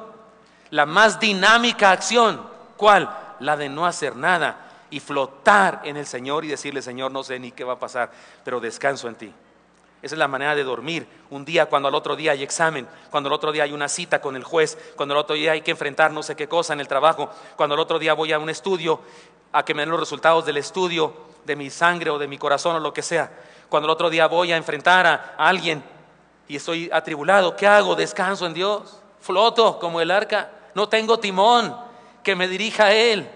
la más dinámica acción. ¿Cuál? La de no hacer nada y flotar en el Señor y decirle: Señor, no sé ni qué va a pasar, pero descanso en ti. Esa es la manera de dormir un día, cuando al otro día hay examen, cuando al otro día hay una cita con el juez, cuando al otro día hay que enfrentar no sé qué cosa en el trabajo, cuando al otro día voy a un estudio a que me den los resultados del estudio de mi sangre o de mi corazón o lo que sea, cuando el otro día voy a enfrentar a alguien y estoy atribulado. ¿Qué hago? Descanso en Dios, floto como el arca, no tengo timón que me dirija a Él.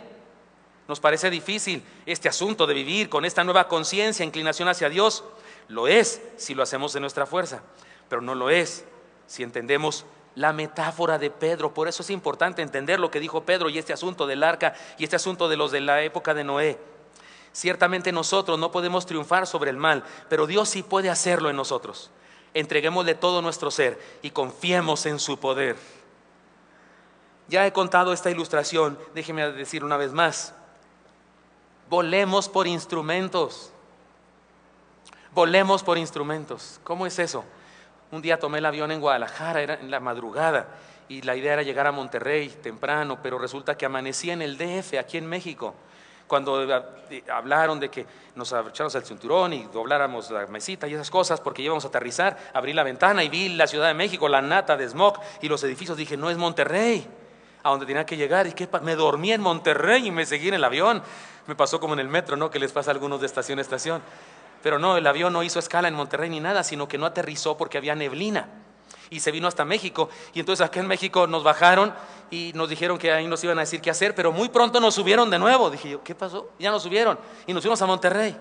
Nos parece difícil este asunto de vivir con esta nueva conciencia, inclinación hacia Dios. Lo es si lo hacemos de nuestra fuerza, pero no lo es si entendemos la metáfora de Pedro. Por eso es importante entender lo que dijo Pedro y este asunto del arca y este asunto de los de la época de Noé. Ciertamente nosotros no podemos triunfar sobre el mal, pero Dios sí puede hacerlo en nosotros. Entreguémosle todo nuestro ser y confiemos en su poder. Ya he contado esta ilustración, déjeme decir una vez más. Volemos por instrumentos. Volemos por instrumentos. ¿Cómo es eso? Un día tomé el avión en Guadalajara, era en la madrugada, y la idea era llegar a Monterrey temprano, pero resulta que amanecí en el DF, aquí en México. Cuando hablaron de que nos echáramos el cinturón y dobláramos la mesita y esas cosas porque íbamos a aterrizar, abrí la ventana y vi la Ciudad de México, la nata de smog y los edificios. Dije, no es Monterrey, a donde tenía que llegar. ¿Y qué? Me dormí en Monterrey y me seguí en el avión. Me pasó como en el metro, ¿no? Que les pasa a algunos de estación a estación. Pero no, el avión no hizo escala en Monterrey ni nada, sino que no aterrizó porque había neblina. Y se vino hasta México. Y entonces acá en México nos bajaron y nos dijeron que ahí nos iban a decir qué hacer, pero muy pronto nos subieron de nuevo. Dije yo, ¿qué pasó? Ya nos subieron y nos fuimos a Monterrey.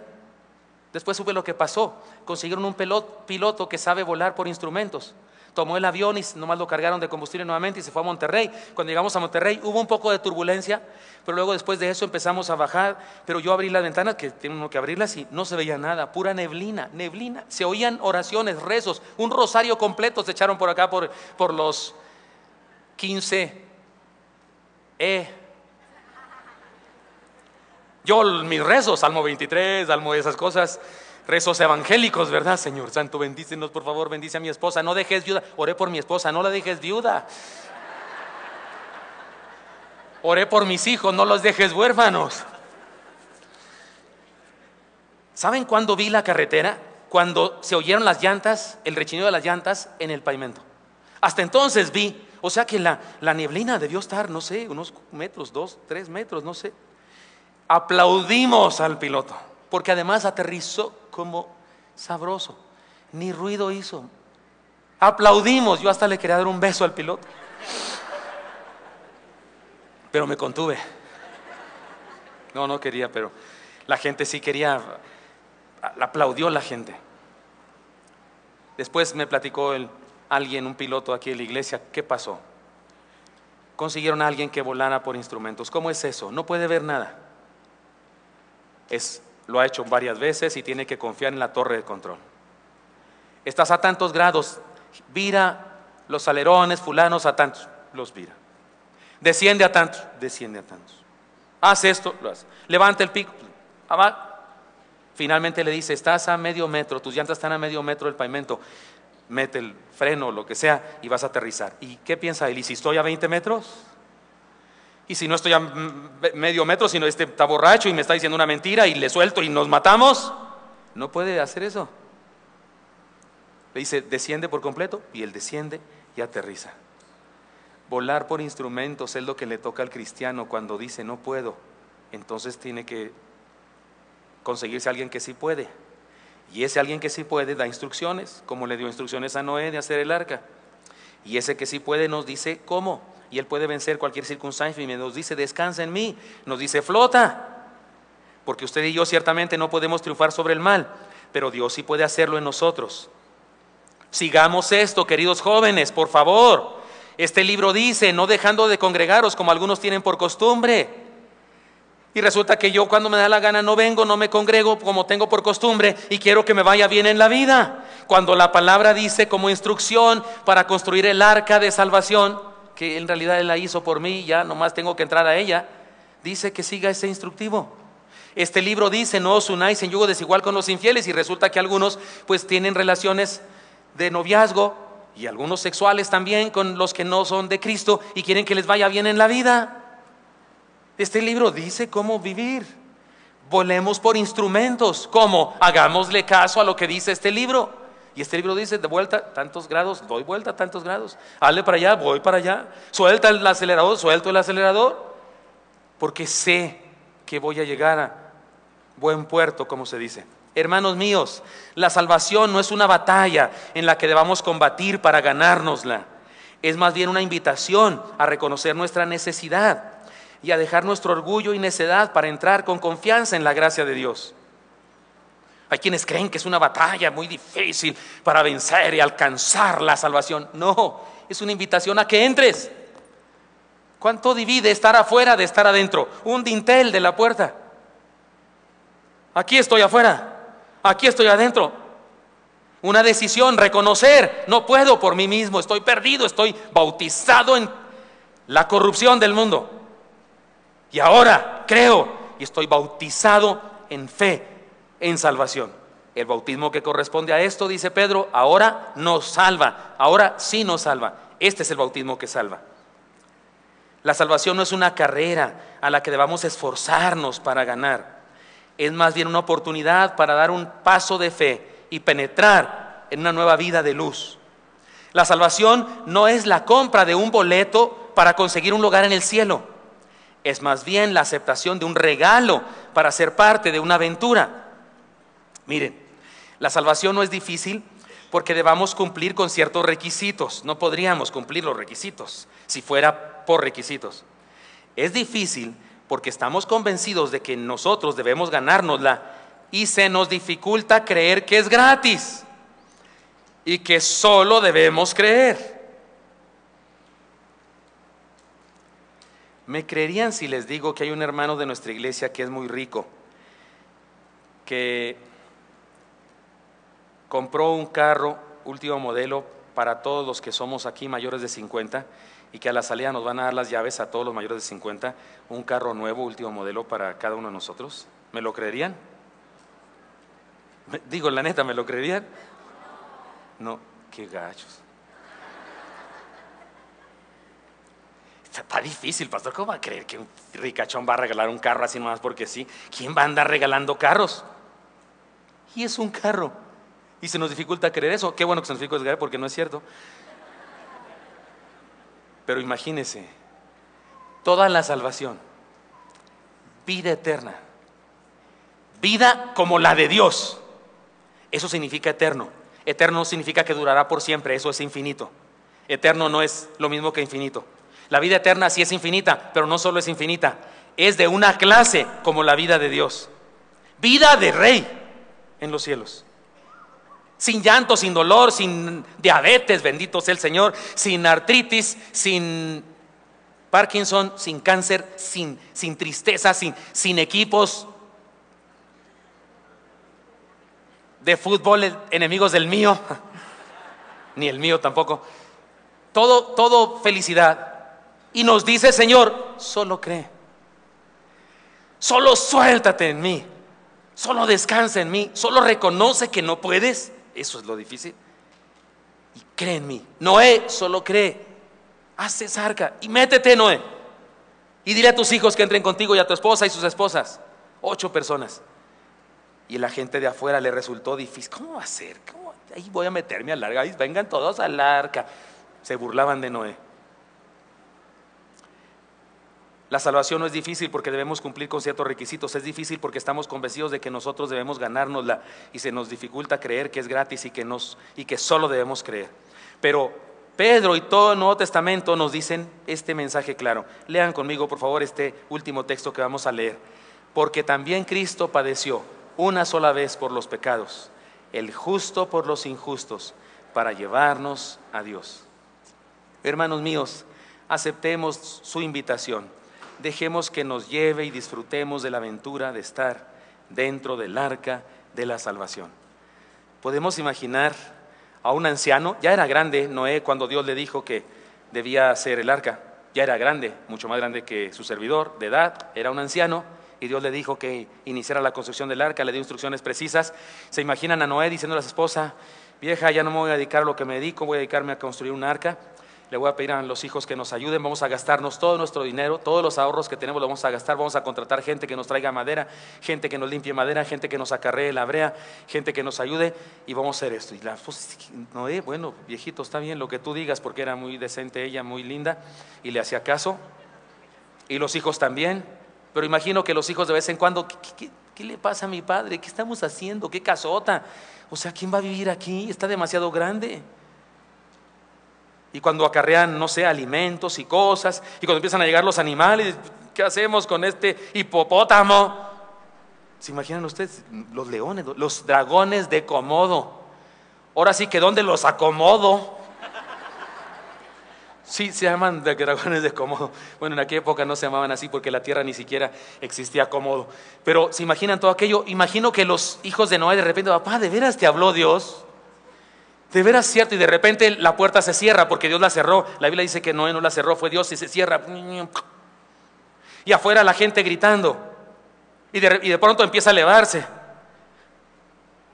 Después supe lo que pasó. Consiguieron un piloto que sabe volar por instrumentos. Tomó el avión y nomás lo cargaron de combustible nuevamente y se fue a Monterrey. Cuando llegamos a Monterrey hubo un poco de turbulencia, pero luego después de eso empezamos a bajar. Pero yo abrí las ventanas, que tiene uno que abrirlas, y no se veía nada, pura neblina, neblina. Se oían oraciones, rezos, un rosario completo se echaron por acá por los 15 Yo mis rezos, Salmo 23, Salmo de esas cosas, rezos evangélicos, ¿verdad? Señor Santo, bendícenos, por favor, bendice a mi esposa, no dejes viuda. Oré por mi esposa, no la dejes viuda. Oré por mis hijos, no los dejes huérfanos. ¿Saben cuándo vi la carretera? Cuando se oyeron las llantas, el rechinido de las llantas en el pavimento. Hasta entonces vi, o sea que la neblina debió estar, no sé, unos metros, 2, 3 metros, no sé. Aplaudimos al piloto, porque además aterrizó como sabroso, ni ruido hizo. Aplaudimos, yo hasta le quería dar un beso al piloto, pero me contuve. No quería, pero la gente sí quería, aplaudió la gente. Después me platicó alguien, un piloto aquí en la iglesia, ¿qué pasó? Consiguieron a alguien que volara por instrumentos. ¿Cómo es eso? No puede ver nada. Lo ha hecho varias veces y tiene que confiar en la torre de control. Estás a tantos grados, vira los alerones, fulanos a tantos, los vira. Desciende a tantos, desciende a tantos. Haz esto, lo hace. Levanta el pico, abajo. Finalmente le dice, estás a medio metro, tus llantas están a medio metro del pavimento, mete el freno, lo que sea, y vas a aterrizar. ¿Y qué piensa él? ¿Y si estoy a 20 metros? Y si no estoy a medio metro, sino está borracho y me está diciendo una mentira y le suelto y nos matamos. No puede hacer eso. Le dice, desciende por completo, y él desciende y aterriza. Volar por instrumentos es lo que le toca al cristiano cuando dice no puedo. Entonces tiene que conseguirse a alguien que sí puede. Y ese alguien que sí puede da instrucciones, como le dio instrucciones a Noé de hacer el arca. Y ese que sí puede nos dice cómo. Y él puede vencer cualquier circunstancia y nos dice descansa en mí, nos dice flota, porque usted y yo ciertamente no podemos triunfar sobre el mal, pero Dios sí puede hacerlo en nosotros. Sigamos esto, queridos jóvenes, por favor. Este libro dice, no dejando de congregaros como algunos tienen por costumbre. Y resulta que yo cuando me da la gana no vengo, no me congrego como tengo por costumbre y quiero que me vaya bien en la vida. Cuando la palabra dice como instrucción para construir el arca de salvación, que en realidad Él la hizo por mí, ya nomás tengo que entrar a ella, dice que siga ese instructivo. Este libro dice, no os unáis en yugo desigual con los infieles, y resulta que algunos pues tienen relaciones de noviazgo y algunos sexuales también con los que no son de Cristo y quieren que les vaya bien en la vida. Este libro dice cómo vivir. Volemos por instrumentos. ¿Cómo? Hagámosle caso a lo que dice este libro. Y este libro dice, de vuelta tantos grados, doy vuelta tantos grados, hazle para allá, voy para allá, suelta el acelerador, suelto el acelerador, porque sé que voy a llegar a buen puerto, como se dice. Hermanos míos, la salvación no es una batalla en la que debamos combatir para ganárnosla, es más bien una invitación a reconocer nuestra necesidad y a dejar nuestro orgullo y necedad para entrar con confianza en la gracia de Dios. Hay quienes creen que es una batalla muy difícil para vencer y alcanzar la salvación. No, es una invitación a que entres. ¿Cuánto divide estar afuera de estar adentro? Un dintel de la puerta. Aquí estoy afuera, aquí estoy adentro. Una decisión, reconocer, no puedo por mí mismo, estoy perdido, estoy bautizado en la corrupción del mundo. Y ahora creo y estoy bautizado en fe, en salvación. El bautismo que corresponde a esto, dice Pedro, ahora nos salva, ahora sí nos salva. Este es el bautismo que salva. La salvación no es una carrera a la que debamos esforzarnos para ganar. Es más bien una oportunidad para dar un paso de fe y penetrar en una nueva vida de luz. La salvación no es la compra de un boleto para conseguir un lugar en el cielo. Es más bien la aceptación de un regalo para ser parte de una aventura. Miren, la salvación no es difícil porque debamos cumplir con ciertos requisitos. No podríamos cumplir los requisitos si fuera por requisitos. Es difícil porque estamos convencidos de que nosotros debemos ganárnosla y se nos dificulta creer que es gratis y que solo debemos creer. ¿Me creerían si les digo que hay un hermano de nuestra iglesia que es muy rico, que compró un carro último modelo para todos los que somos aquí mayores de 50 y que a la salida nos van a dar las llaves a todos los mayores de 50, un carro nuevo último modelo para cada uno de nosotros? ¿Me lo creerían? Digo, la neta, ¿me lo creerían? No, qué gachos. Está difícil, pastor. ¿Cómo va a creer que un ricachón va a regalar un carro así nomás porque sí? ¿Quién va a andar regalando carros? Y es un carro. Y se nos dificulta creer eso. Qué bueno que se nos dificulta creer porque no es cierto. Pero imagínese, toda la salvación, vida eterna, vida como la de Dios. Eso significa eterno. Eterno significa que durará por siempre, eso es infinito. Eterno no es lo mismo que infinito. La vida eterna sí es infinita, pero no solo es infinita, es de una clase como la vida de Dios. Vida de rey en los cielos. Sin llanto, sin dolor, sin diabetes, bendito sea el Señor, sin artritis, sin Parkinson, sin cáncer, sin tristeza, sin equipos de fútbol enemigos del mío, ni el mío tampoco. Todo felicidad. Y nos dice el Señor, solo cree, solo suéltate en mí, solo descansa en mí, solo reconoce que no puedes. Eso es lo difícil. Y cree en mí. Noé, solo cree. Haz esa arca y métete, Noé. Y dile a tus hijos que entren contigo y a tu esposa y sus esposas. 8 personas. Y la gente de afuera le resultó difícil. ¿Cómo va a ser? Ahí voy a meterme al arca. Vengan todos al arca. Se burlaban de Noé. La salvación no es difícil porque debemos cumplir con ciertos requisitos. Es difícil porque estamos convencidos de que nosotros debemos ganárnosla y se nos dificulta creer que es gratis y que solo debemos creer. Pero Pedro y todo el Nuevo Testamento nos dicen este mensaje claro. Lean conmigo, por favor, este último texto que vamos a leer. Porque también Cristo padeció una sola vez por los pecados, el justo por los injustos, para llevarnos a Dios. Hermanos míos, aceptemos su invitación. Dejemos que nos lleve y disfrutemos de la aventura de estar dentro del arca de la salvación. Podemos imaginar a un anciano, ya era grande Noé cuando Dios le dijo que debía hacer el arca, ya era grande, mucho más grande que su servidor de edad, era un anciano y Dios le dijo que iniciara la construcción del arca, le dio instrucciones precisas. Se imaginan a Noé diciendo a su esposa, vieja, ya no me voy a dedicar a lo que me dedico, voy a dedicarme a construir un arca. Le voy a pedir a los hijos que nos ayuden, vamos a gastarnos todo nuestro dinero, todos los ahorros que tenemos lo vamos a gastar, vamos a contratar gente que nos traiga madera, gente que nos limpie madera, gente que nos acarree la brea, gente que nos ayude y vamos a hacer esto. Y la esposa, Noé, bueno, viejito, está bien lo que tú digas, porque era muy decente ella, muy linda, y le hacía caso. Y los hijos también, pero imagino que los hijos de vez en cuando, ¿qué le pasa a mi padre? ¿Qué estamos haciendo? ¿Qué casota? O sea, ¿quién va a vivir aquí? Está demasiado grande. Y cuando acarrean, no sé, alimentos y cosas, y cuando empiezan a llegar los animales, ¿qué hacemos con este hipopótamo? ¿Se imaginan ustedes? Los leones, los dragones de Komodo. Ahora sí que ¿dónde los acomodo? Sí, se llaman dragones de Komodo. Bueno, en aquella época no se llamaban así porque la tierra ni siquiera existía Komodo. Pero se imaginan todo aquello. Imagino que los hijos de Noé de repente, papá, ¿de veras te habló Dios? ¿De veras cierto? Y de repente la puerta se cierra porque Dios la cerró. La Biblia dice que Noé no la cerró, fue Dios, y se cierra. Y afuera la gente gritando. Y de pronto empieza a elevarse.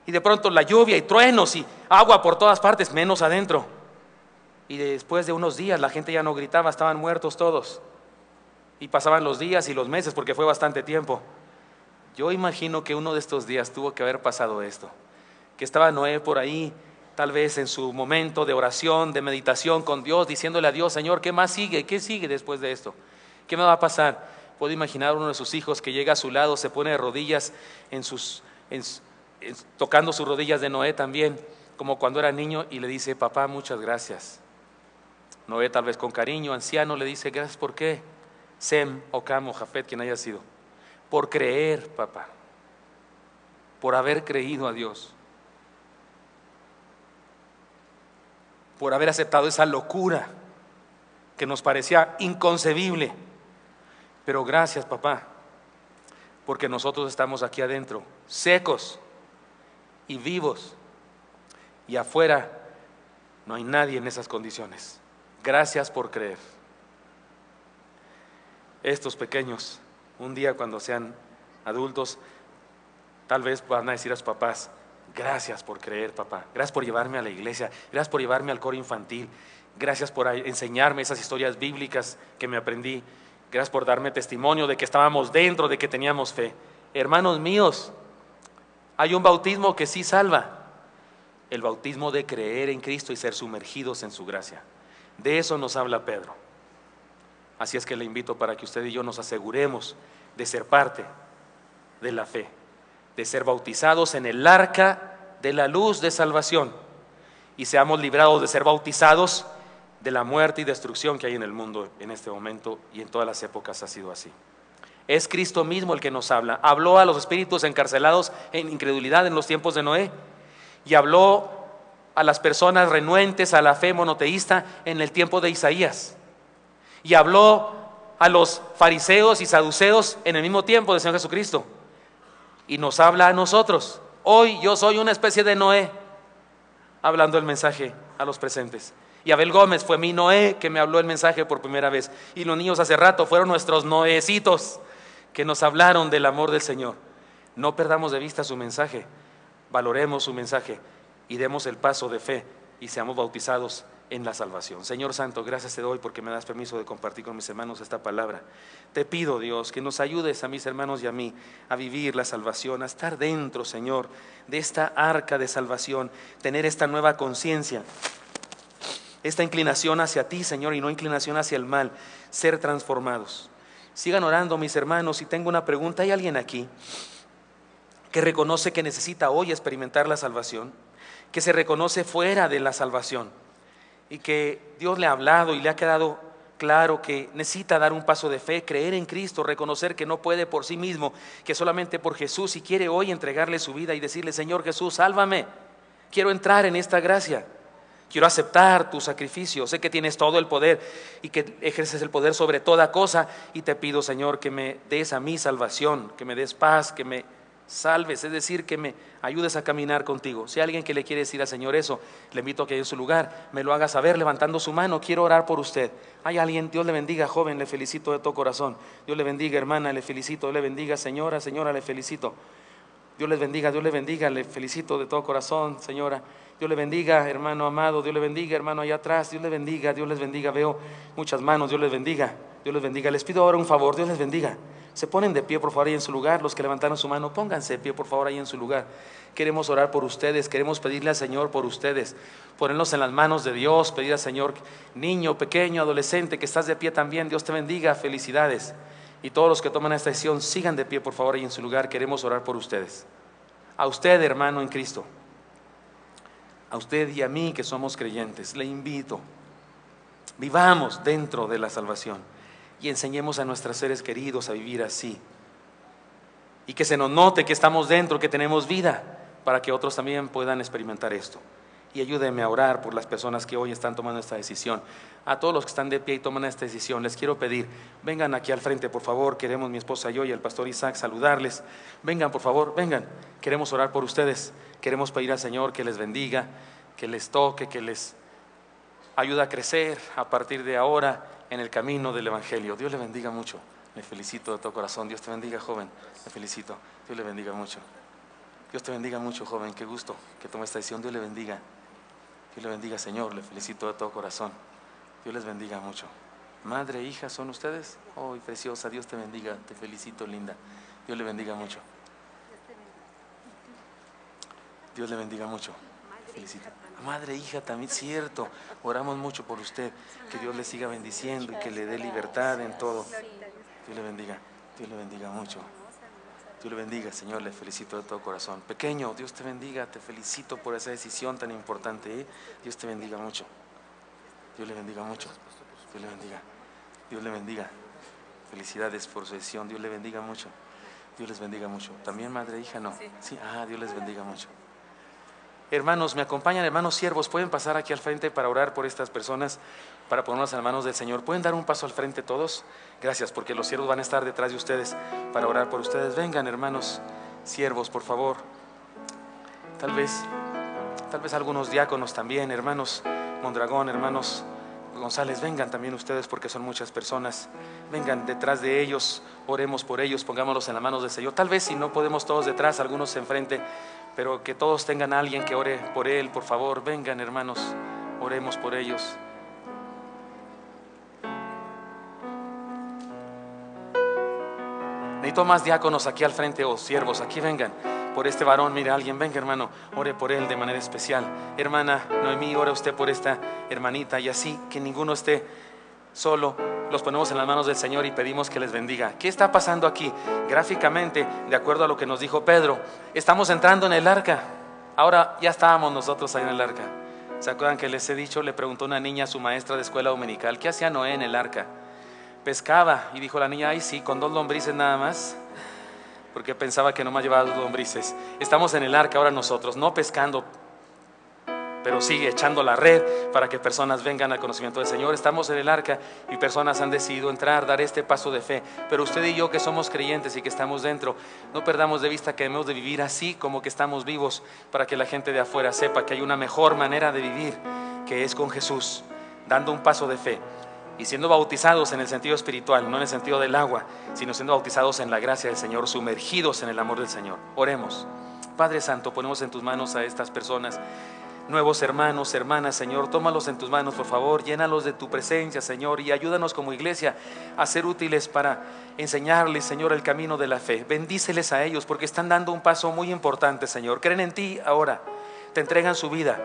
Y de pronto la lluvia y truenos y agua por todas partes, menos adentro. Y después de unos días la gente ya no gritaba, estaban muertos todos. Y pasaban los días y los meses porque fue bastante tiempo. Yo imagino que uno de estos días tuvo que haber pasado esto. Que estaba Noé por ahí, tal vez en su momento de oración, de meditación con Dios, diciéndole a Dios, Señor, ¿qué más sigue? ¿Qué sigue después de esto? ¿Qué me va a pasar? Puedo imaginar a uno de sus hijos que llega a su lado, se pone de rodillas tocando sus rodillas de Noé también, como cuando era niño, y le dice, papá, muchas gracias. Noé, tal vez con cariño, anciano, le dice, gracias, ¿por qué? Sem, o Cam, o Jafet, quien haya sido. Por creer, papá. Por haber creído a Dios. Por haber aceptado esa locura que nos parecía inconcebible. Pero gracias, papá, porque nosotros estamos aquí adentro, secos y vivos, y afuera no hay nadie en esas condiciones. Gracias por creer. Estos pequeños, un día cuando sean adultos, tal vez van a decir a sus papás, gracias por creer, papá, gracias por llevarme a la iglesia, gracias por llevarme al coro infantil, gracias por enseñarme esas historias bíblicas que me aprendí, gracias por darme testimonio de que estábamos dentro, de que teníamos fe. Hermanos míos, hay un bautismo que sí salva, el bautismo de creer en Cristo y ser sumergidos en su gracia. De eso nos habla Pedro. Así es que le invito para que usted y yo nos aseguremos de ser parte de la fe, de ser bautizados en el arca de la luz de salvación y seamos librados de ser bautizados de la muerte y destrucción que hay en el mundo en este momento, y en todas las épocas ha sido así. Es Cristo mismo el que nos habla. Habló a los espíritus encarcelados en incredulidad en los tiempos de Noé, y habló a las personas renuentes a la fe monoteísta en el tiempo de Isaías, y habló a los fariseos y saduceos en el mismo tiempo del Señor Jesucristo, y nos habla a nosotros. Hoy yo soy una especie de Noé, hablando el mensaje a los presentes. Y Abel Gómez fue mi Noé que me habló el mensaje por primera vez, y los niños hace rato fueron nuestros Noecitos que nos hablaron del amor del Señor. No perdamos de vista su mensaje, valoremos su mensaje y demos el paso de fe y seamos bautizados en la salvación. Señor Santo, gracias te doy porque me das permiso de compartir con mis hermanos esta palabra. Te pido, Dios, que nos ayudes a mis hermanos y a mí a vivir la salvación, a estar dentro, Señor, de esta arca de salvación, tener esta nueva conciencia, esta inclinación hacia ti, Señor, y no inclinación hacia el mal, ser transformados. Sigan orando, mis hermanos. Y tengo una pregunta: ¿hay alguien aquí que reconoce que necesita hoy experimentar la salvación, que se reconoce fuera de la salvación y que Dios le ha hablado y le ha quedado claro que necesita dar un paso de fe, creer en Cristo, reconocer que no puede por sí mismo, que solamente por Jesús, y quiere hoy entregarle su vida y decirle: Señor Jesús, sálvame, quiero entrar en esta gracia, quiero aceptar tu sacrificio, sé que tienes todo el poder y que ejerces el poder sobre toda cosa, y te pido, Señor, que me des a mí salvación, que me des paz, que me salves, es decir, que me ayudes a caminar contigo. Si hay alguien que le quiere decir al Señor eso, le invito a que en su lugar me lo haga saber levantando su mano. Quiero orar por usted. ¿Hay alguien? Dios le bendiga, joven, le felicito de todo corazón. Dios le bendiga, hermana, le felicito. Dios le bendiga, señora, le felicito. Dios les bendiga, le felicito de todo corazón, señora. Dios le bendiga, hermano amado. Dios le bendiga, hermano allá atrás. Dios les bendiga, veo muchas manos. Dios les bendiga, les pido ahora un favor. Dios les bendiga. Se ponen de pie por favor ahí en su lugar. Los que levantaron su mano, pónganse de pie por favor ahí en su lugar. Queremos orar por ustedes, queremos pedirle al Señor por ustedes, ponernos en las manos de Dios, pedir al Señor. Niño, pequeño, adolescente que estás de pie también, Dios te bendiga, felicidades. Y todos los que toman esta decisión, sigan de pie por favor ahí en su lugar. Queremos orar por ustedes. A usted, hermano en Cristo, a usted y a mí que somos creyentes, le invito: vivamos dentro de la salvación y enseñemos a nuestros seres queridos a vivir así, y que se nos note que estamos dentro, que tenemos vida, para que otros también puedan experimentar esto. y ayúdeme a orar por las personas que hoy están tomando esta decisión. A todos los que están de pie y toman esta decisión, les quiero pedir, vengan aquí al frente, por favor. Queremos mi esposa y yo y el pastor Isaac saludarles. Vengan, por favor, vengan. Queremos orar por ustedes. Queremos pedir al Señor que les bendiga, que les toque, que les ayude a crecer a partir de ahora en el camino del Evangelio. Dios le bendiga mucho. Le felicito de todo corazón. Dios te bendiga, joven. Le felicito. Dios le bendiga mucho. Dios te bendiga mucho, joven. Qué gusto que tome esta decisión. Dios le bendiga. Dios le bendiga, Señor. Le felicito de todo corazón. Dios les bendiga mucho. Madre, hija, ¿son ustedes? Oh, preciosa. Dios te bendiga. Te felicito, linda. Dios le bendiga mucho. Dios le bendiga mucho. Felicita. Madre, hija, también, cierto. Oramos mucho por usted. Que Dios le siga bendiciendo y que le dé libertad en todo. Dios le bendiga. Dios le bendiga mucho. Dios le bendiga, Señor. Le felicito de todo corazón. Pequeño, Dios te bendiga. Te felicito por esa decisión tan importante, ¿eh? Dios te bendiga mucho. Dios le bendiga mucho. Dios le bendiga. Dios le bendiga. Felicidades por su decisión. Dios le bendiga mucho. Dios les bendiga mucho. También madre, hija, no. Sí, Dios les bendiga mucho. Hermanos, me acompañan, hermanos siervos, pueden pasar aquí al frente para orar por estas personas, para ponernos en las manos del Señor. ¿Pueden dar un paso al frente todos? Gracias, porque los siervos van a estar detrás de ustedes para orar por ustedes. Vengan, hermanos siervos, por favor. Tal vez algunos diáconos también, hermanos Mondragón, hermanos González, vengan también ustedes porque son muchas personas. Vengan detrás de ellos, oremos por ellos, pongámoslos en las manos del Señor. Tal vez si no podemos todos detrás, algunos enfrente, pero que todos tengan a alguien que ore por él, por favor. Vengan, hermanos, oremos por ellos. Necesito más diáconos aquí al frente o siervos, aquí vengan. Por este varón, mire, alguien, venga, hermano, ore por él de manera especial. Hermana Noemí, ore usted por esta hermanita, y así que ninguno esté solo, los ponemos en las manos del Señor y pedimos que les bendiga. ¿Qué está pasando aquí? Gráficamente, de acuerdo a lo que nos dijo Pedro, estamos entrando en el arca. Ahora ya estábamos nosotros ahí en el arca. ¿Se acuerdan que les he dicho? Le preguntó una niña a su maestra de escuela dominical, ¿qué hacía Noé en el arca? Pescaba, y dijo la niña, ay sí, con 2 lombrices nada más, porque pensaba que nomás llevaba 2 lombrices. Estamos en el arca ahora nosotros, no pescando, pero sigue echando la red para que personas vengan al conocimiento del Señor. Estamos en el arca y personas han decidido entrar, dar este paso de fe. Pero usted y yo, que somos creyentes y que estamos dentro, no perdamos de vista que debemos de vivir así como que estamos vivos, para que la gente de afuera sepa que hay una mejor manera de vivir, que es con Jesús, dando un paso de fe y siendo bautizados en el sentido espiritual, no en el sentido del agua, sino siendo bautizados en la gracia del Señor, sumergidos en el amor del Señor. Oremos. Padre Santo, ponemos en tus manos a estas personas, nuevos hermanos, hermanas, Señor, tómalos en tus manos, por favor, llénalos de tu presencia, Señor, y ayúdanos como iglesia a ser útiles para enseñarles, Señor, el camino de la fe. Bendíceles a ellos porque están dando un paso muy importante, Señor. Creen en ti ahora, te entregan su vida.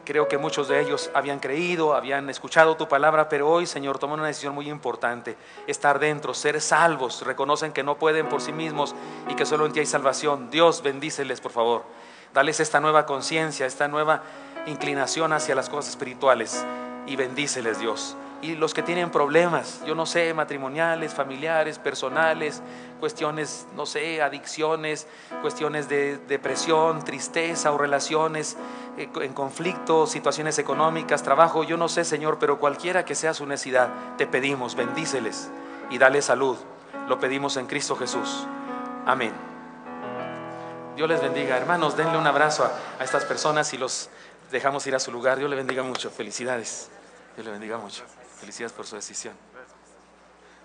Creo que muchos de ellos habían creído, habían escuchado tu palabra, pero hoy, Señor, toman una decisión muy importante: estar dentro, ser salvos. Reconocen que no pueden por sí mismos y que solo en ti hay salvación. Dios, bendíceles, por favor. Dales esta nueva conciencia, esta nueva inclinación hacia las cosas espirituales, y bendíceles, Dios. Y los que tienen problemas, yo no sé, matrimoniales, familiares, personales, cuestiones, no sé, adicciones, cuestiones de depresión, tristeza o relaciones en conflicto, situaciones económicas, trabajo, yo no sé, Señor, pero cualquiera que sea su necesidad, te pedimos, bendíceles y dale salud. Lo pedimos en Cristo Jesús. Amén. Dios les bendiga. Hermanos, denle un abrazo a estas personas y los dejamos ir a su lugar. Dios les bendiga mucho. Felicidades. Dios le bendiga mucho. Felicidades por su decisión.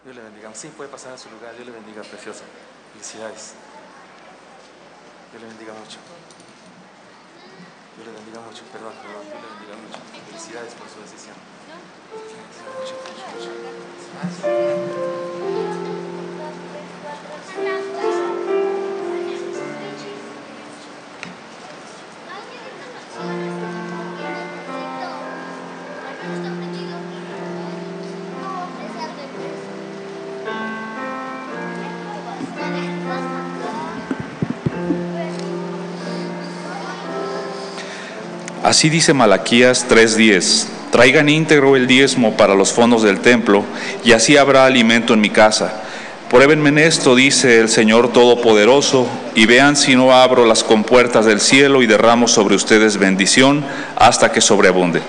Dios le bendiga. Sí, puede pasar a su lugar. Dios le bendiga, preciosa. Felicidades. Dios le bendiga mucho. Dios le bendiga mucho. Perdón. Dios le bendiga mucho. Felicidades por su decisión. Así dice Malaquías 3:10: traigan íntegro el diezmo para los fondos del templo, y así habrá alimento en mi casa, Pruébenme en esto, dice el Señor Todopoderoso, y vean si no abro las compuertas del cielo y derramo sobre ustedes bendición hasta que sobreabunde.